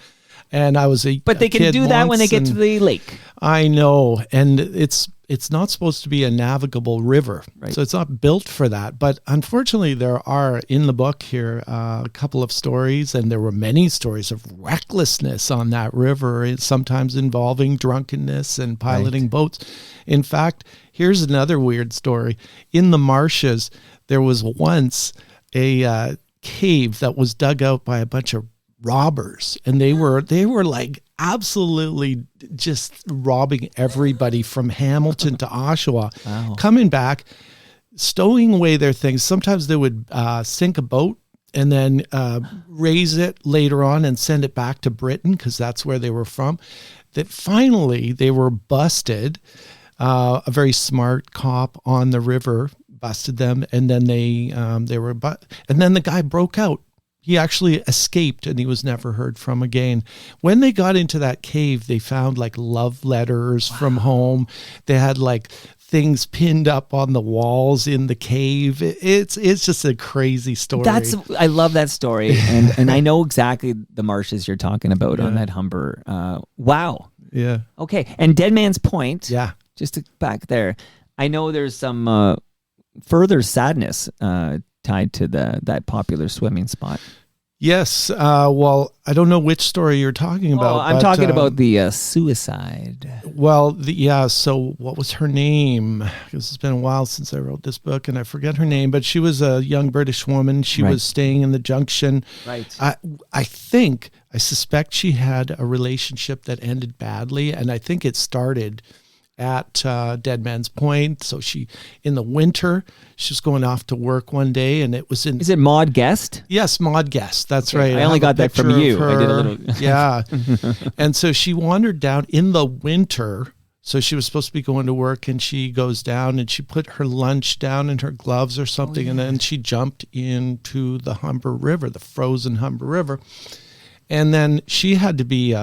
And I was but they can do that when they get to the lake. I know, and it's not supposed to be a navigable river, right, so it's not built for that. But unfortunately, there are in the book here a couple of stories, and there were many stories of recklessness on that river, sometimes involving drunkenness and piloting boats. In fact, here's another weird story. In the marshes, there was once a cave that was dug out by a bunch of robbers, and they were like absolutely just robbing everybody from Hamilton to Oshawa. Wow. Coming back, stowing away their things. Sometimes they would sink a boat and then raise it later on and send it back to Britain because that's where they were from. That finally they were busted. A very smart cop on the river busted them, and then and then the guy broke out. He actually escaped, and he was never heard from again. When they got into that cave, they found like love letters from home. They had like things pinned up on the walls in the cave. It's just a crazy story. I love that story, and I know exactly the marshes you're talking about on that Humber. Wow. Yeah. Okay, and Dead Man's Point. Yeah. Just back there, I know there's some further sadness tied to that popular swimming spot. Yes. Well, I don't know which story you're talking about. I'm talking about the suicide. Well, so what was her name? Because it's been a while since I wrote this book, and I forget her name, but she was a young British woman. She was staying in the Junction. Right. I suspect she had a relationship that ended badly, and I think it started at Dead Man's Point. So in the winter, she was going off to work one day, and it was in... Is it Maud Guest? Yes, Maud Guest. That's right. I only got that from you. I did a little... Yeah. And so she wandered down in the winter. So she was supposed to be going to work, and she goes down, and she put her lunch down in her gloves or something, and then she jumped into the Humber River, the frozen Humber River. And then she had to be...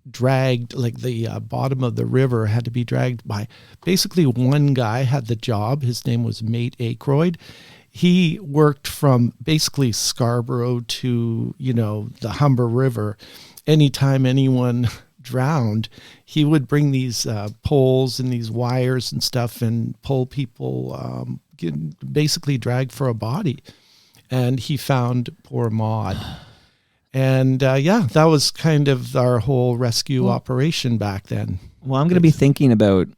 dragged, like the bottom of the river had to be dragged by basically one guy had the job. His name was Mate Aykroyd. He worked from basically Scarborough to, the Humber River. Anytime anyone drowned, he would bring these poles and these wires and stuff and pull people, basically drag for a body. and he found poor Maud. And that was kind of our whole rescue operation back then. Well, I'm going to be thinking about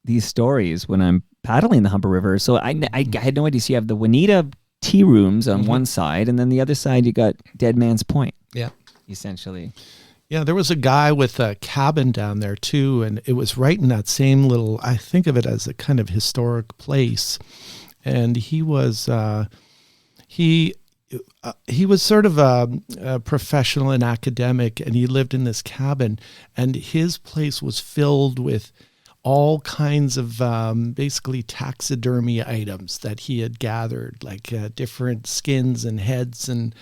these stories when I'm paddling the Humber River. So I had no idea. So you have the Juanita tea rooms on one side, and then the other side you got Dead Man's Point. Yeah. Essentially. Yeah, there was a guy with a cabin down there too, and it was right in that same little, I think of it as a kind of historic place. And he was he was sort of a professional and academic, and he lived in this cabin, and his place was filled with all kinds of basically taxidermy items that he had gathered, like different skins and heads, and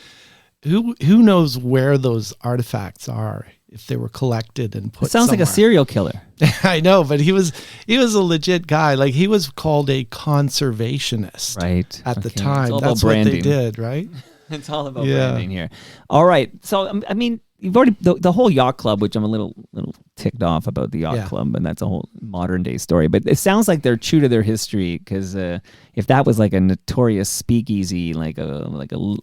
who knows where those artifacts are, if they were collected and put. It sounds somewhere. like a serial killer. I know, but he was a legit guy. Like, he was called a conservationist, right? At the time. It's all That's about what branding. they did, right? It's all about branding here. All right. So, I mean, you've already, the whole yacht club, which I'm a little ticked off about the yacht club, and that's a whole modern day story. But it sounds like they're true to their history, because if that was like a notorious speakeasy, like a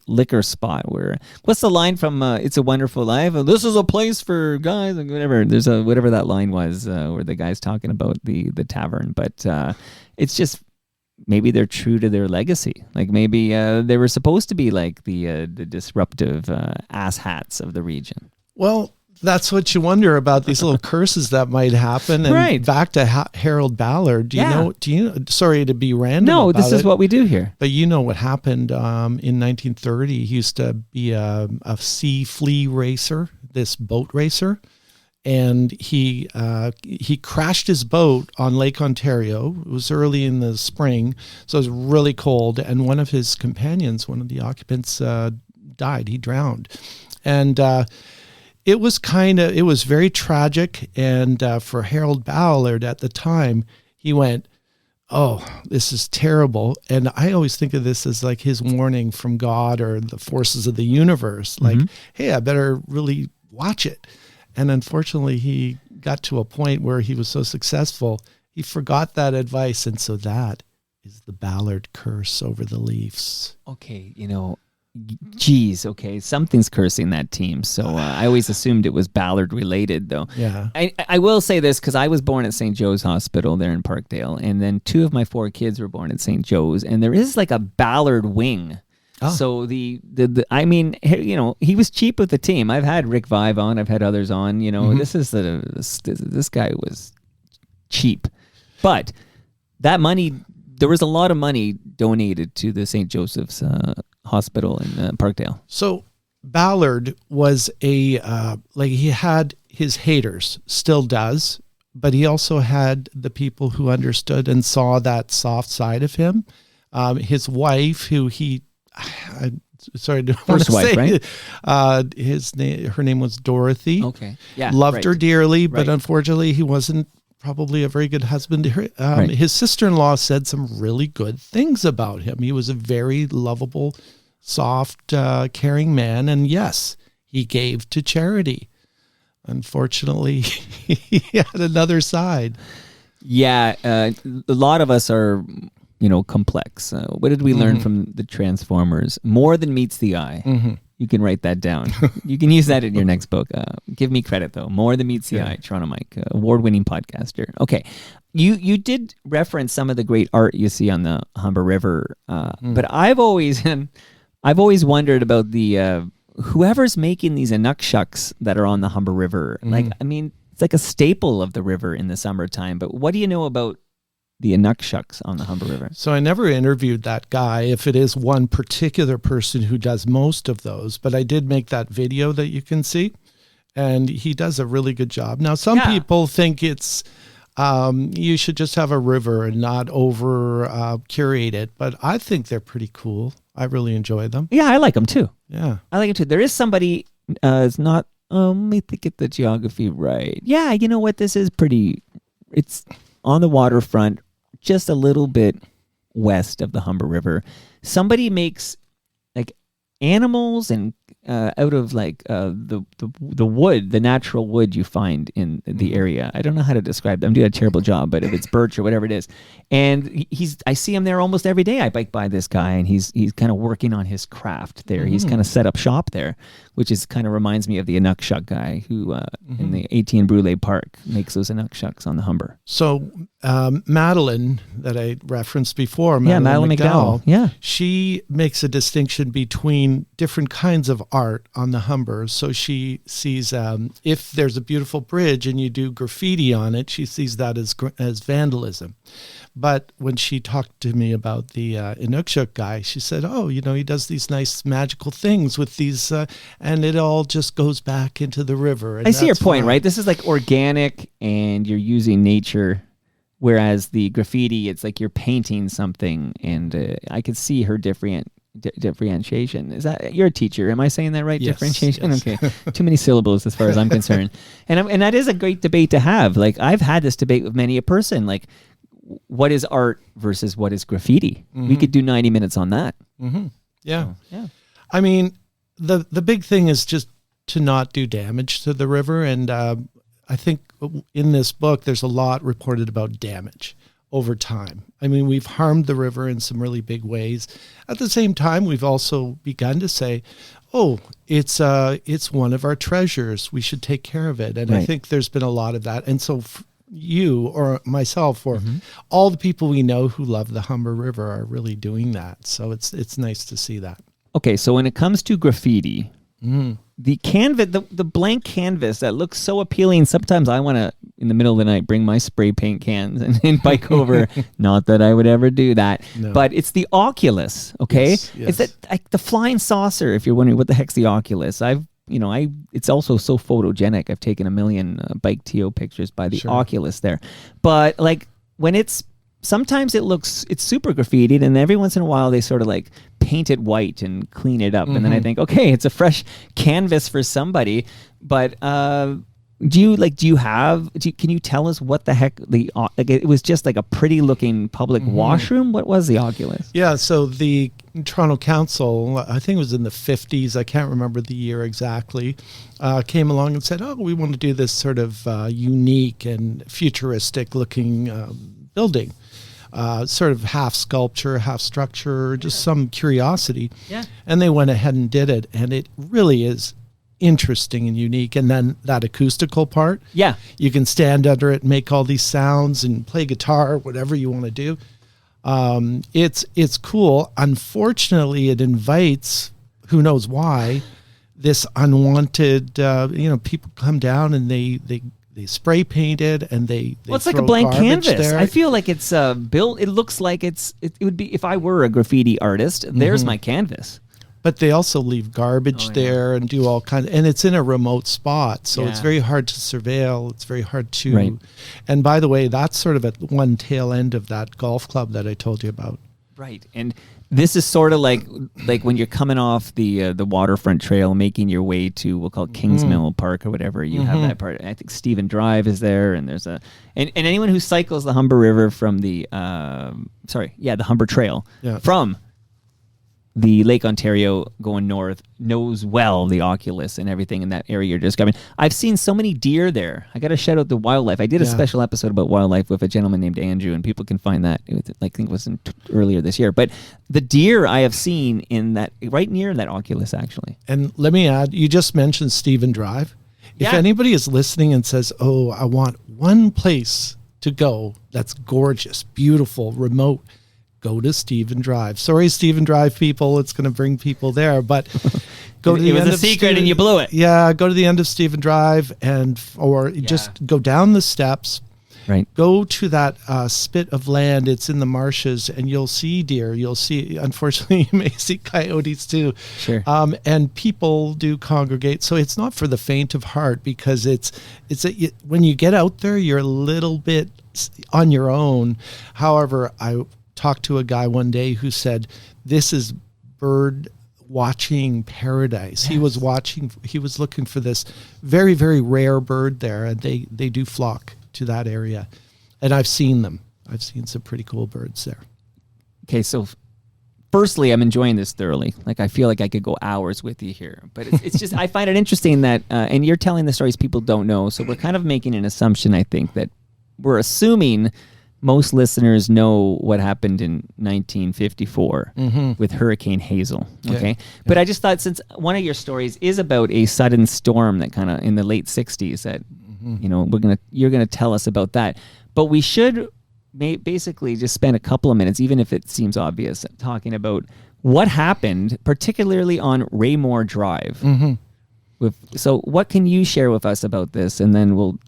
liquor spot, where, what's the line from It's a Wonderful Life? This is a place for guys, and whatever. There's whatever that line was, where the guy's talking about the tavern. But it's just, maybe they're true to their legacy. Like, maybe they were supposed to be like the disruptive asshats of the region. Well, that's what you wonder about, these little curses that might happen. And right. Back to Harold Ballard. Do you know? Sorry to be random. No, this is what we do here. But you know what happened in 1930? He used to be a sea flea racer, this boat racer. And he crashed his boat on Lake Ontario. It was early in the spring, so it was really cold. And one of his companions, one of the occupants, died. He drowned. And it was very tragic. And for Harold Ballard at the time, he went, "Oh, this is terrible." And I always think of this as like his warning from God or the forces of the universe. Like, hey, I better really watch it. And unfortunately, he got to a point where he was so successful, he forgot that advice. And so that is the Ballard curse over the Leafs. Okay, geez, okay, something's cursing that team. So I always assumed it was Ballard related, though. Yeah. I will say this, because I was born at St. Joe's Hospital there in Parkdale, and then 2 of my 4 kids were born at St. Joe's, and there is like a Ballard wing. Oh. So I mean, he was cheap with the team. I've had Rick Vive on, I've had others on. This guy was cheap, but that money, there was a lot of money donated to the St. Joseph's Hospital in Parkdale. So Ballard was he had his haters, still does, but he also had the people who understood and saw that soft side of him. His wife, who first wife, right? Her name was Dorothy. Okay, yeah, loved her dearly, but unfortunately, he wasn't probably a very good husband to her. His sister-in-law said some really good things about him. He was a very lovable, soft, caring man, and yes, he gave to charity. Unfortunately, he had another side. Yeah, a lot of us are, complex. What did we learn from the Transformers? More than meets the eye. Mm-hmm. You can write that down. You can use that in your next book. Give me credit, though. More than meets the eye. Toronto Mike, award-winning podcaster. Okay, you did reference some of the great art you see on the Humber River, but I've always wondered about the whoever's making these inukshuks that are on the Humber River. Like, I mean, it's like a staple of the river in the summertime. But what do you know about the inukshuks on the Humber River? So I never interviewed that guy, if it is one particular person who does most of those, but I did make that video that you can see, and he does a really good job. Now, some people think it's you should just have a river and not over curate it, but I think they're pretty cool. I really enjoy them. Yeah, I like them too. Yeah, I like it too. There is somebody, it's not, let me get the geography right. Yeah, you know what? This is pretty, it's on the waterfront, just a little bit west of the Humber River. Somebody makes like animals and out of like the wood, the natural wood you find in the area. I don't know how to describe them. I'm doing a terrible job, but if it's birch or whatever it is, and I see him there almost every day. I bike by this guy, and he's kind of working on his craft there. He's kind of set up shop there, which is kind of reminds me of the Inukshuk guy who in the Etienne Brule Park makes those Inukshuks on the Humber. So Madeline, that I referenced before, Madeline McDowell, she makes a distinction between different kinds of art on the Humber. So she sees if there's a beautiful bridge and you do graffiti on it, she sees that as vandalism. But when she talked to me about the Inukshuk guy, she said, oh, he does these nice magical things with these, and it all just goes back into the river. And I see your point, right? This is like organic and you're using nature, whereas the graffiti, it's like you're painting something, and I could see her differentiation. Is that, you're a teacher, am I saying that right? Yes, differentiation? yes. Okay. Too many syllables as far as I'm concerned. And that is a great debate to have. Like, I've had this debate with many a person, like, what is art versus what is graffiti? We could do 90 minutes on that. Yeah. So, yeah. I mean, the big thing is just to not do damage to the river. And I think in this book, there's a lot reported about damage over time. I mean, we've harmed the river in some really big ways. At the same time, we've also begun to say, oh, it's one of our treasures. We should take care of it. And Right. I think there's been a lot of that. And so you or myself or all the people we know who love the Humber River are really doing that. So it's nice to see that. Okay, so when it comes to graffiti, the canvas, the blank canvas that looks so appealing, sometimes I want to, in the middle of the night, bring my spray paint cans and bike over. Not that I would ever do that. No. But it's the Oculus, okay? Yes. It's that, like, the flying saucer, if you're wondering what the heck's the Oculus. It's also so photogenic. I've taken 1 million bike TO pictures by the Oculus there. But like when sometimes it's super graffitied, and every once in a while they sort of like paint it white and clean it up. And then I think, okay, it's a fresh canvas for somebody. But can you tell us what the heck it was? Just like a pretty looking public washroom? What was the Oculus? Yeah, so the Toronto Council, I think it was in the 50s, I can't remember the year exactly, came along and said, oh, we want to do this sort of unique and futuristic looking building. Sort of half sculpture, half structure, just some curiosity. Yeah. And they went ahead and did it, and it really is interesting and unique. And then that acoustical part, you can stand under it and make all these sounds and play guitar, whatever you want to do. It's cool. Unfortunately, it invites, who knows why, this unwanted, people come down and they spray paint it, and they well, it's like a blank canvas. There. I feel like it's built. It looks like it would be, if I were a graffiti artist, there's my canvas. But they also leave garbage there and do all kinds and it's in a remote spot. So it's very hard to surveil. It's very hard to, Right. And by the way, that's sort of at one tail end of that golf club that I told you about. Right. And this is sort of like when you're coming off the waterfront trail, making your way to, we'll call it Kingsmill Park or whatever. You have that part. I think Stephen Drive is there, and there's and anyone who cycles the Humber River from the Humber Trail from the Lake Ontario going north knows well the Oculus and everything in that area you're describing. I've seen so many deer there. I got to shout out the wildlife. I did a special episode about wildlife with a gentleman named Andrew, and people can find that. I think it was earlier this year. But the deer I have seen in that, right near that Oculus, actually. And let me add, you just mentioned Stephen Drive. If anybody is listening and says, oh, I want one place to go that's gorgeous, beautiful, remote, go to Stephen Drive. Sorry, Stephen Drive people, it's going to bring people there, but go to the end of... It was a secret and you blew it. Yeah, go to the end of Stephen Drive just go down the steps. Right. Go to that spit of land. It's in the marshes, and you'll see deer. You'll see, unfortunately, you may see coyotes too. Sure. And people do congregate. So it's not for the faint of heart, because when you get out there, you're a little bit on your own. However, I talked to a guy one day who said, this is bird watching paradise. Yes. He was looking for this very, very rare bird there, and they do flock to that area. And I've seen them. I've seen some pretty cool birds there. Okay, so firstly, I'm enjoying this thoroughly. Like, I feel like I could go hours with you here. But it's just, I find it interesting that, and you're telling the stories people don't know. So we're kind of making an assumption, I think, that we're assuming most listeners know what happened in 1954 with Hurricane Hazel. Okay. Yeah. But I just thought, since one of your stories is about a sudden storm that kind of in the late 60s, that, you know, you're going to tell us about that. But we should basically just spend a couple of minutes, even if it seems obvious, talking about what happened, particularly on Raymore Drive. So what can you share with us about this? And then we'll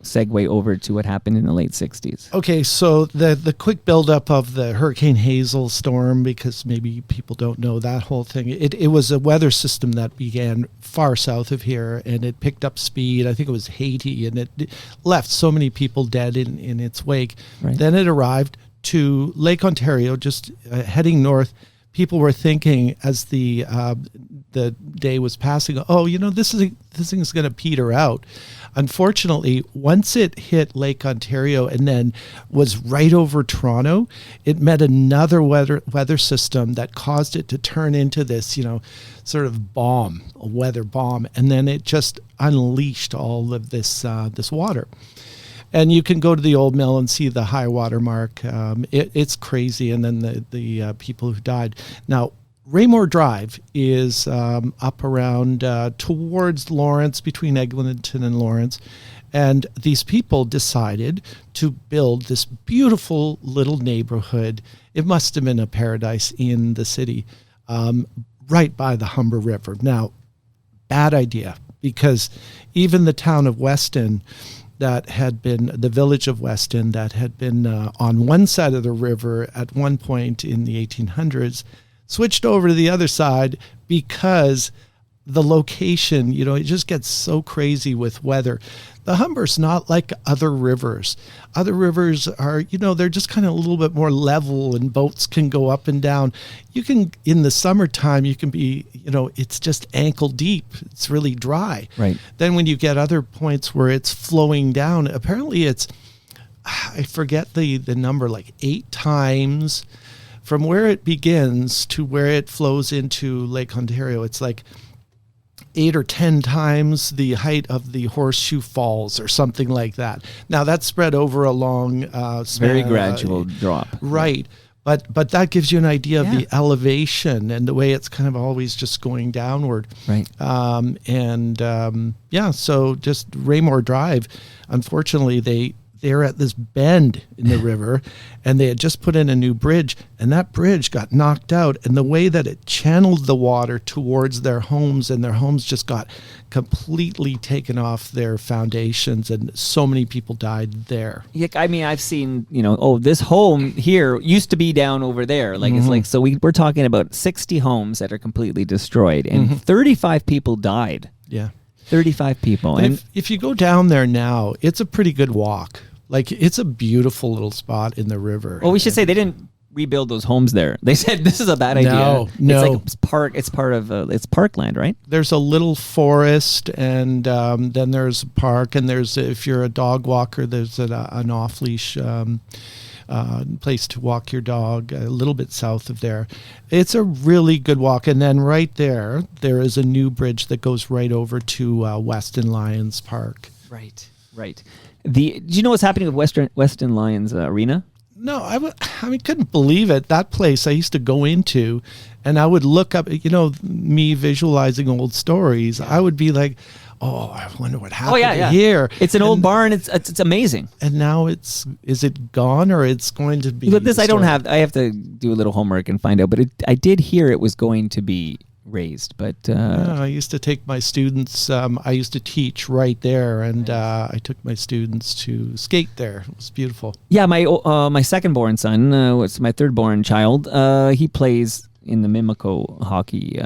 segue over to what happened in the late 60s. Okay, so the quick buildup of the Hurricane Hazel storm, because maybe people don't know that whole thing. It was a weather system that began far south of here, and it picked up speed. I think it was Haiti, and it left so many people dead in its wake. Right. Then it arrived to Lake Ontario, just heading north. People were thinking as the day was passing, oh, you know, this thing's going to peter out. Unfortunately, once it hit Lake Ontario and then was right over Toronto, it met another weather system that caused it to turn into this, you know, sort of bomb, a weather bomb, and then it just unleashed all of this water. And you can go to the old mill and see the high water mark. It's crazy. And then the people who died. Now, Raymore Drive is up around towards Lawrence, between Eglinton and Lawrence. And these people decided to build this beautiful little neighborhood. It must have been a paradise in the city, right by the Humber River. Now, bad idea, because even the town of Weston, that had been the village of Weston, that had been on one side of the river at one point in the 1800s, switched over to the other side because the location, you know, it just gets so crazy with weather. The Humber's not like other rivers. Other rivers are, you know, they're just kind of a little bit more level and boats can go up and down. You can, in the summertime, you can be, you know, it's just ankle deep. It's really dry. Right. Then when you get other points where it's flowing down, apparently it's, I forget the number, like 8 times from where it begins to where it flows into Lake Ontario. It's like 8 or 10 times the height of the Horseshoe Falls or something like that. Now that's spread over a long span, very gradual drop. Right. But that gives you an idea of the elevation and the way it's kind of always just going downward. Right. So just Raymore Drive, unfortunately, they're at this bend in the river, and they had just put in a new bridge, and that bridge got knocked out, and the way that it channeled the water towards their homes, and their homes just got completely taken off their foundations, and so many people died there. Yeah, I mean, I've seen, you know, oh, this home here used to be down over there. Like, it's like, so we're talking about 60 homes that are completely destroyed, and 35 people died. Yeah. 35 people. And if you go down there now, it's a pretty good walk. Like, it's a beautiful little spot in the river. Well, we should say they didn't rebuild those homes there. They said this is a bad idea. No. It's like it's part of it's parkland, right? There's a little forest, and then there's a park, and there's, if you're a dog walker, there's an off-leash place to walk your dog a little bit south of there. It's a really good walk. And then right there is a new bridge that goes right over to Weston Lions Park. Right. Do you know what's happening with Weston Lions Arena? No, I couldn't believe it. That place I used to go into, and I would look up, you know, me visualizing old stories. I would be like, oh, I wonder what happened here. It's an old barn. It's amazing. And now is it gone, or it's going to be? But this I don't have. I have to do a little homework and find out. But I did hear it was going to be raised. But I used to take my students. I used to teach right there, and I took my students to skate there. It was beautiful. Yeah, my second-born son, was my third-born child. He plays in the Mimico Hockey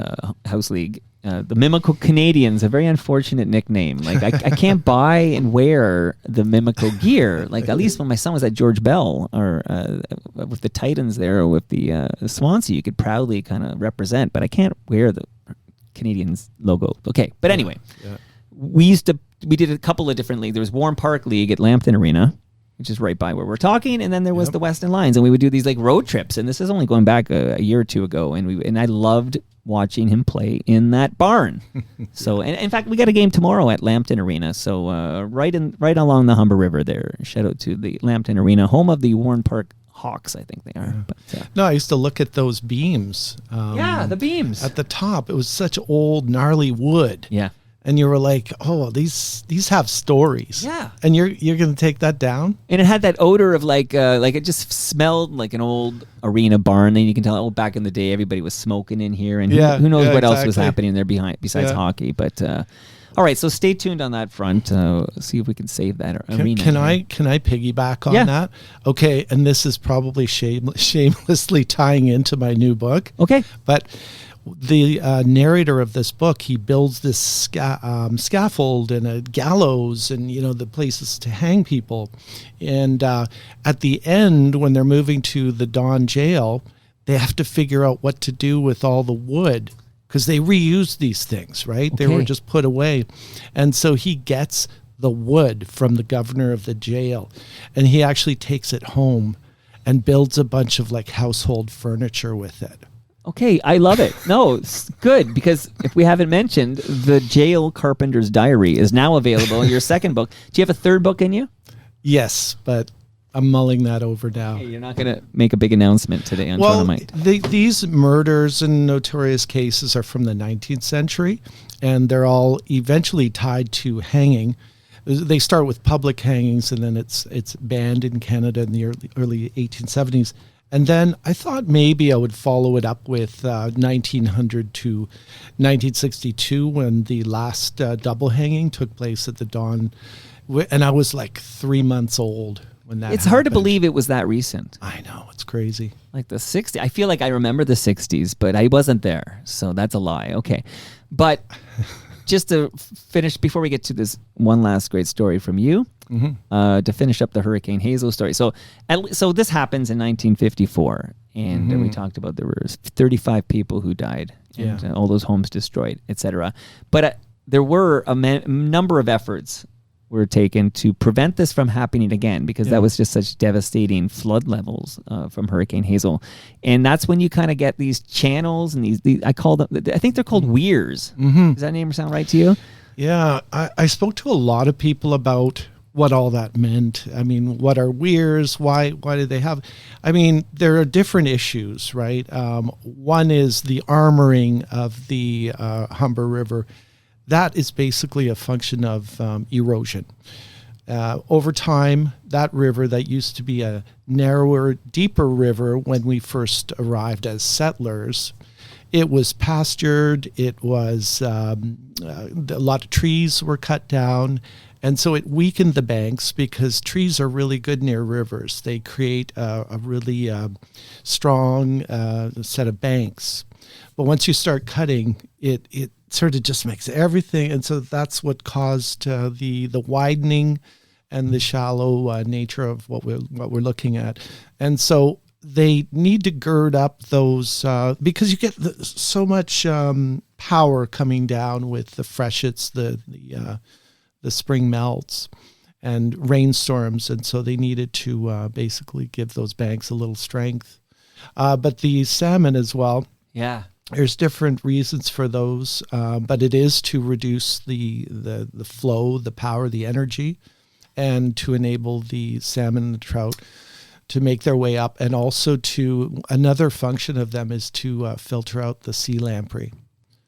House League. The Mimico Canadians, a very unfortunate nickname. Like, I can't buy and wear the Mimico gear. Like, at least when my son was at George Bell or with the Titans there, or with the Swansea, you could proudly kind of represent, but I can't wear the Canadians logo. Okay, but anyway, we did a couple of different leagues. There was Warren Park League at Lambton Arena. which is right by where we're talking, and then there was the Western Lines, and we would do these like road trips, and this is only going back a year or two ago, and I loved watching him play in that barn. So, and in fact, we got a game tomorrow at Lambton Arena, so right along the Humber River there. Shout out to the Lambton Arena, home of the Warren Park Hawks, I think they are. But, no, I used to look at those beams. The beams at the top. It was such old, gnarly wood. Yeah. And you were like, oh, these have stories. Yeah. And you're going to take that down? And it had that odor of like it just smelled like an old arena barn. And you can tell, back in the day, everybody was smoking in here. And who knows what else was happening there besides hockey. But all right, so stay tuned on that front. See if we can save that arena. Can I piggyback on that? Okay, and this is probably shamelessly tying into my new book. Okay. But the narrator of this book, he builds this scaffold and a gallows and, the places to hang people. And at the end, when they're moving to the Don jail, they have to figure out what to do with all the wood because they reuse these things, right? Okay. They were just put away. And so he gets the wood from the governor of the jail, and he actually takes it home and builds a bunch of like household furniture with it. Okay, I love it. No, it's good, because if we haven't mentioned, the Jail Carpenter's Diary is now available in your second book. Do you have a third book in you? Yes, but I'm mulling that over now. Hey, you're not going to make a big announcement today on Toronto Might. These murders and notorious cases are from the 19th century, and they're all eventually tied to hanging. They start with public hangings, and then it's banned in Canada in the early 1870s. And then I thought maybe I would follow it up with 1900 to 1962 when the last double hanging took place at the Don. And I was like 3 months old when that It's hard to happened. believe it was that recent. I know, it's crazy. Like the 60s. I feel like I remember the 60s, but I wasn't there. So that's a lie. Okay. But just to finish, before we get to this one last great story from you, to finish up the Hurricane Hazel story. So this happens in 1954, and we talked about there were 35 people who died, and all those homes destroyed, etc. But there were a number of efforts were taken to prevent this from happening again, because that was just such devastating flood levels from Hurricane Hazel. And that's when you kind of get these channels and these I call them, I think they're called weirs. Does that name sound right to you? Yeah, I spoke to a lot of people about what all that meant. I mean, what are weirs? Why do they have? I mean, there are different issues, right? One is the armoring of the Humber River. That is basically a function of erosion. Over time, that river that used to be a narrower, deeper river when we first arrived as settlers, it was pastured. It was a lot of trees were cut down. And so it weakened the banks, because trees are really good near rivers. They create a really strong set of banks. But once you start cutting, it sort of just makes everything. And so that's what caused the widening and the shallow nature of what we're looking at. And so they need to gird up those because you get so much power coming down with the freshets, the spring melts and rainstorms, and so they needed to basically give those banks a little strength. But the salmon as well. Yeah. There's different reasons for those, but it is to reduce the flow, the power, the energy, and to enable the salmon and the trout to make their way up. And also another function of them is to filter out the sea lamprey.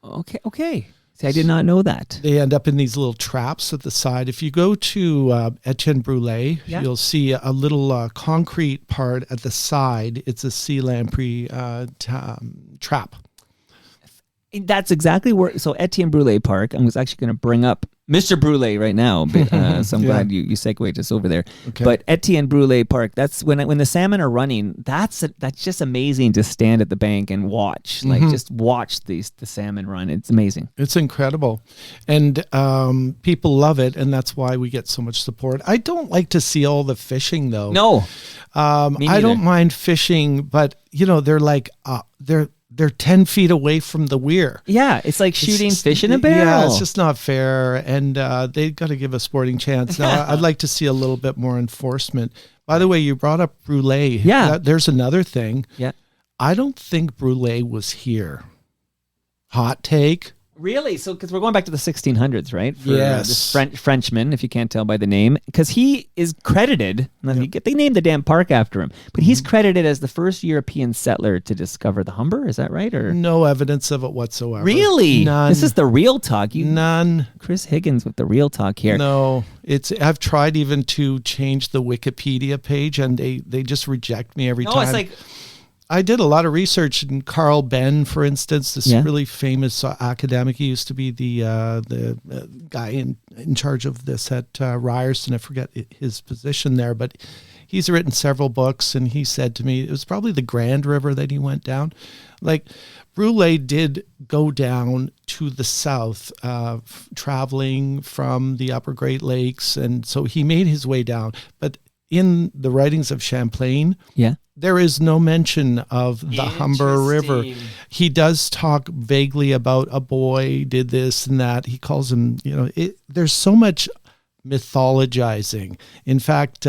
Okay. See, I did not know that. They end up in these little traps at the side. If you go to Etienne Brûlé, you'll see a little concrete part at the side. It's a sea lamprey trap. That's exactly where. So Etienne Brûlé Park. I was actually going to bring up Mr. Brûlé right now, but, so I'm glad you segued us over there. Okay. But Etienne Brûlé Park. That's when the salmon are running. That's just amazing to stand at the bank and watch. Like just watch the salmon run. It's amazing. It's incredible, and people love it, and that's why we get so much support. I don't like to see all the fishing though. No, I don't mind fishing, but they're like they're 10 feet away from the weir. Yeah, it's like shooting fish in a barrel. Yeah, it's just not fair, and they got to give a sporting chance. Now, I'd like to see a little bit more enforcement. By the way, you brought up Brule. Yeah. There's another thing. Yeah. I don't think Brule was here. Hot take. Really? So, because we're going back to the 1600s, right? For, yes. This Frenchman, if you can't tell by the name, because he is credited. They named the damn park after him, but he's credited as the first European settler to discover the Humber. Is that right? Or no evidence of it whatsoever. Really? None. This is the real talk. None. Chris Higgins with the real talk here. No, I've tried even to change the Wikipedia page, and they just reject me every time. No, it's like. I did a lot of research, and Carl Benn, for instance, this really famous academic. He used to be the guy in charge of this at Ryerson. I forget his position there, but he's written several books, and he said to me it was probably the Grand River that he went down. Like, Brule did go down to the south, traveling from the upper Great Lakes, and so he made his way down. But in the writings of Champlain, there is no mention of the Humber River. He does talk vaguely about a boy did this and that. He calls him, there's so much mythologizing. In fact,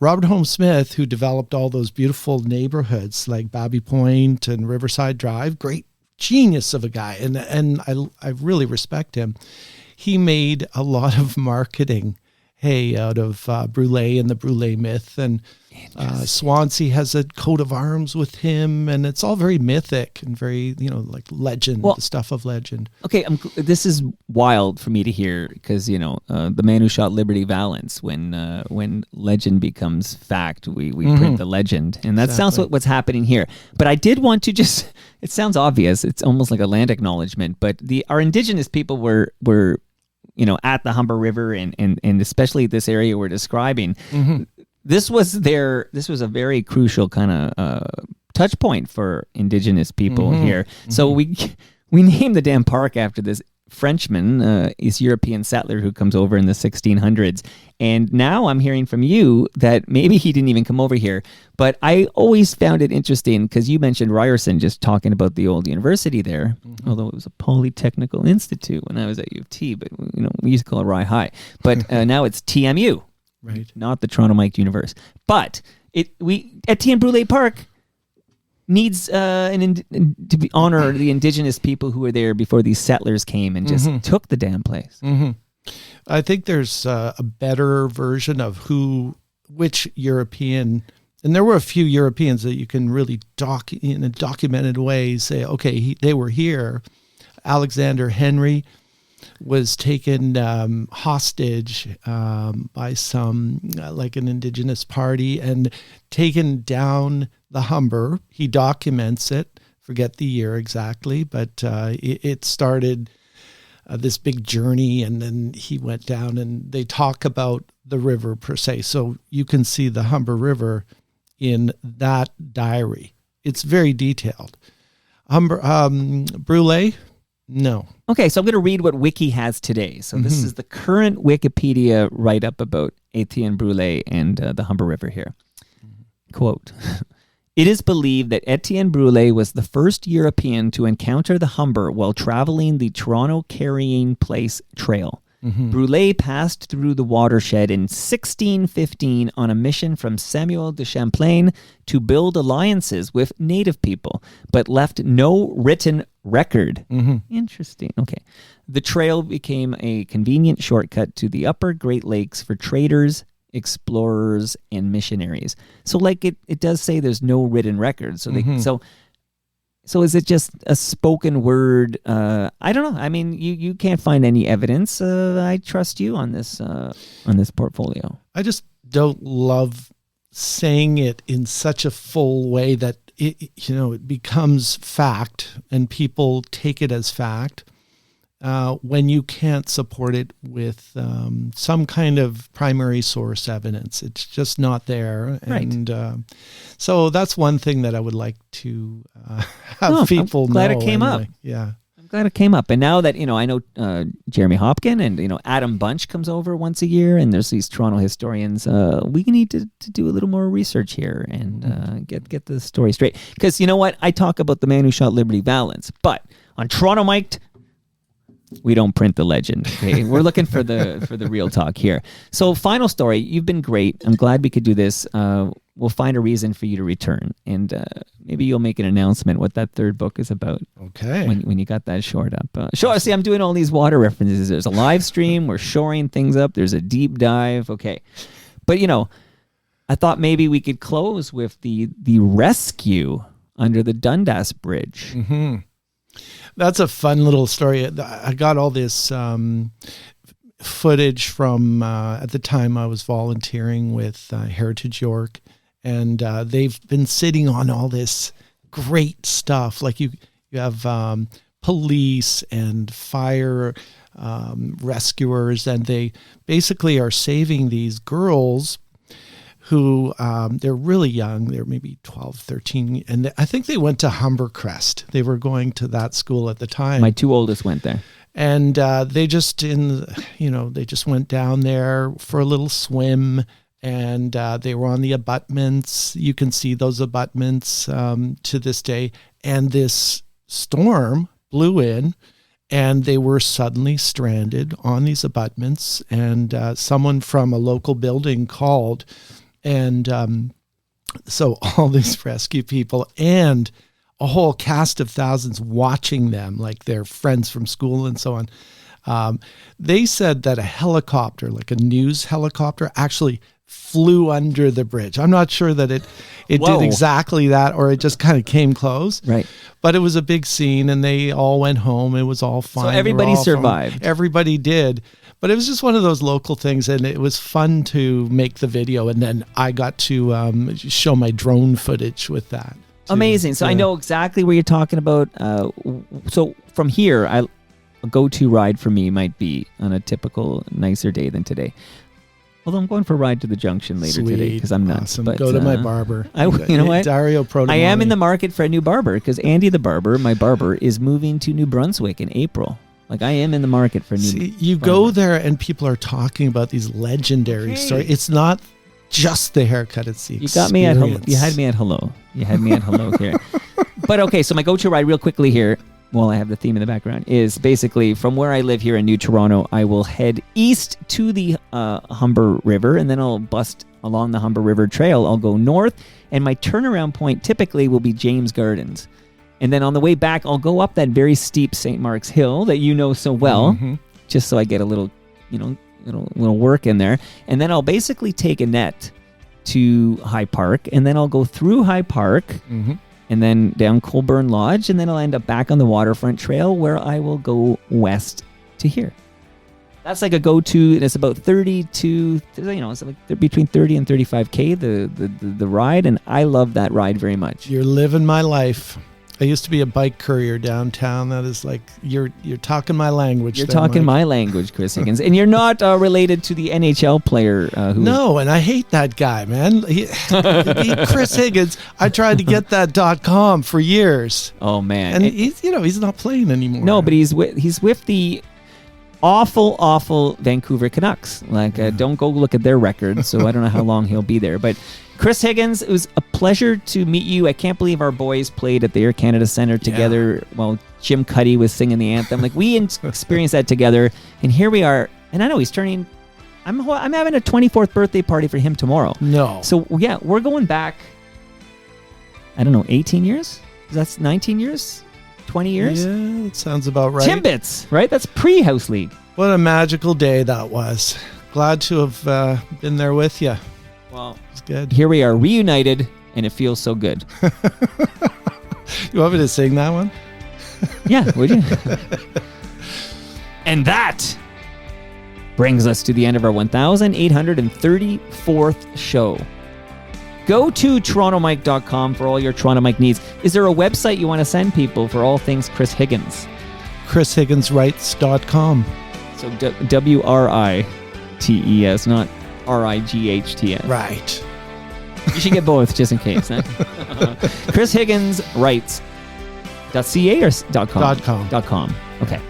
Robert Holmes Smith, who developed all those beautiful neighborhoods like Babby Point and Riverside Drive, great genius of a guy, and I really respect him. He made a lot of marketing out of Brule and the Brule myth, and Swansea has a coat of arms with him, and it's all very mythic and very, like legend, the stuff of legend. Okay, this is wild for me to hear because, the man who shot Liberty Valance, when legend becomes fact, we print the legend. And that sounds like what's happening here. But I did want to it sounds obvious. It's almost like a land acknowledgement, but our indigenous people were at the Humber River and especially this area we're describing. This was a very crucial kind of touch point for indigenous people here. So we named the damn park after this Frenchman, this European settler who comes over in the 1600s. And now I'm hearing from you that maybe he didn't even come over here. But I always found it interesting because you mentioned Ryerson, just talking about the old university there, although it was a Polytechnical Institute when I was at U of T, but we used to call it Rye High. But now it's TMU, right? Not the Toronto Mike Universe. But Etienne Brule Park needs to honor the indigenous people who were there before these settlers came and just took the damn place. I think there's a better version of which European, and there were a few Europeans that you can really in a documented way say, okay, they were here. Alexander Henry was taken hostage by some, like an indigenous party, and taken down the Humber. He documents it, forget the year exactly, but it started this big journey, and then he went down, and they talk about the river per se. So you can see the Humber River in that diary. It's very detailed. Brule, no. Okay, so I'm going to read what Wiki has today. So this is the current Wikipedia write-up about Etienne Brule and the Humber River here. Quote, "It is believed that Etienne Brule was the first European to encounter the Humber while traveling the Toronto Carrying Place Trail. Brule passed through the watershed in 1615 on a mission from Samuel de Champlain to build alliances with native people, but left no written record." Interesting. Okay. The trail became a convenient shortcut to the upper Great Lakes for traders, explorers, and missionaries. So like it does say there's no written record. So they so is it just a spoken word? I don't know. I mean, you can't find any evidence. I trust you on this portfolio. I just don't love saying it in such a full way that it becomes fact and people take it as fact when you can't support it with some kind of primary source evidence. It's just not there. Right. And so that's one thing that I would like to have people know. I'm glad it came up. Yeah. I'm glad it came up. And now that, I know Jeremy Hopkin and, Adam Bunch comes over once a year, and there's these Toronto historians, we need to do a little more research here and get the story straight. Because you know what? I talk about the man who shot Liberty Valance, but on Toronto Mic'd, we don't print the legend. Okay? We're looking for the real talk here. So final story. You've been great. I'm glad we could do this. We'll find a reason for you to return, and maybe you'll make an announcement what that third book is about. Okay. When you got that shored up. See, I'm doing all these water references. There's a live stream. We're shoring things up. There's a deep dive. Okay. But, I thought maybe we could close with the rescue under the Dundas Bridge. Mm-hmm. That's a fun little story. I got all this footage from at the time I was volunteering with Heritage York, and they've been sitting on all this great stuff. Like you have police and fire rescuers, and they basically are saving these girls who they're really young. They're maybe 12, 13. And I think they went to Humbercrest. They were going to that school at the time. My two oldest went there. And they just went down there for a little swim, and they were on the abutments. You can see those abutments to this day. And this storm blew in, and they were suddenly stranded on these abutments. And someone from a local building called. And so all these rescue people and a whole cast of thousands watching them, like their friends from school and so on. They said that a helicopter, like a news helicopter, actually flew under the bridge. I'm not sure that it did exactly that, or it just kind of came close. Right. But it was a big scene, and they all went home. It was all fine. So everybody survived. Fine. Everybody did. But it was just one of those local things, and it was fun to make the video. And then I got to show my drone footage with that. Amazing. So I know exactly what you're talking about. So from here, a go-to ride for me might be on a typical nicer day than today. Although I'm going for a ride to the junction later today because I'm nuts. Awesome. But, go to my barber. You know what? Dario Prodomani. I am in the market for a new barber because Andy the barber, my barber, is moving to New Brunswick in April. Like, I am in the market for new. See, you go there and people are talking about these legendary stories. It's not just the haircut; it's the experience. You got me at hello. You had me at hello. You had me at hello here. But okay, so my go-to ride, real quickly here, while I have the theme in the background, is basically from where I live here in New Toronto. I will head east to the Humber River, and then I'll bust along the Humber River Trail. I'll go north, and my turnaround point typically will be James Gardens. And then on the way back, I'll go up that very steep St. Mark's Hill that you know so well, just so I get a little, little work in there. And then I'll basically take a net to High Park, and then I'll go through High Park, and then down Colburn Lodge, and then I'll end up back on the Waterfront Trail, where I will go west to here. That's like a go-to, and it's about 30 to, it's like between 30 and 35K, the ride, and I love that ride very much. You're living my life. I used to be a bike courier downtown. That is like, you're talking my language. You're talking my language, Chris Higgins. And you're not related to the NHL player who... No, and I hate that guy, man. Chris Higgins, I tried to get that .com for years. Oh, man. And he's not playing anymore. No, but he's with the awful Vancouver Canucks. Like, don't go look at their record, so I don't know how long he'll be there. But Chris Higgins, it was a pleasure to meet you. I can't believe our boys played at the Air Canada Centre together while Jim Cuddy was singing the anthem. Like, we experienced that together, and here we are. And I know he's turning... I'm having a 24th birthday party for him tomorrow. No. So, yeah, we're going back, I don't know, 18 years? That's 19 years? 20 years? Yeah, that sounds about right. Timbits, right? That's pre-House League. What a magical day that was. Glad to have been there with you. Well, it's good. Here we are reunited, and it feels so good. You want me to sing that one? Yeah, would you? And that brings us to the end of our 1,834th show. Go to TorontoMike.com for all your Toronto Mike needs. Is there a website you want to send people for all things Chris Higgins? ChrisHigginsWrites.com. So WRITES, not RIGHTS. Right. You should get both just in case. Huh? Chris Higgins writes. .ca or .com? .com. .com. Okay.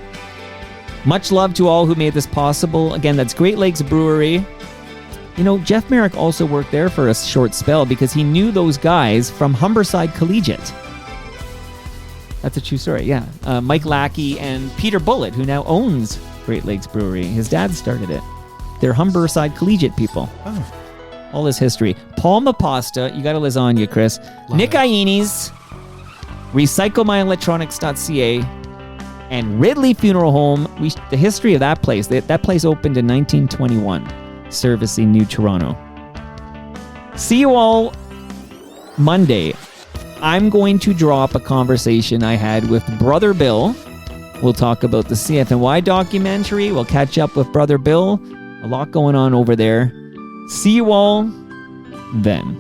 Much love to all who made this possible. Again, that's Great Lakes Brewery. You know, Jeff Merrick also worked there for a short spell because he knew those guys from Humberside Collegiate. That's a true story, yeah. Mike Lackey and Peter Bullitt, who now owns Great Lakes Brewery. His dad started it. They're Humberside Collegiate people. Oh. All this history. Palma Pasta, you got a lasagna, Chris. Love Nick it. Ianni's, RecycleMyElectronics.ca, and Ridley Funeral Home. The history of that place. That place opened in 1921, servicing New Toronto. See you all Monday. I'm going to drop a conversation I had with Brother Bill. We'll talk about the CFNY documentary. We'll catch up with Brother Bill. A lot going on over there. See you all then.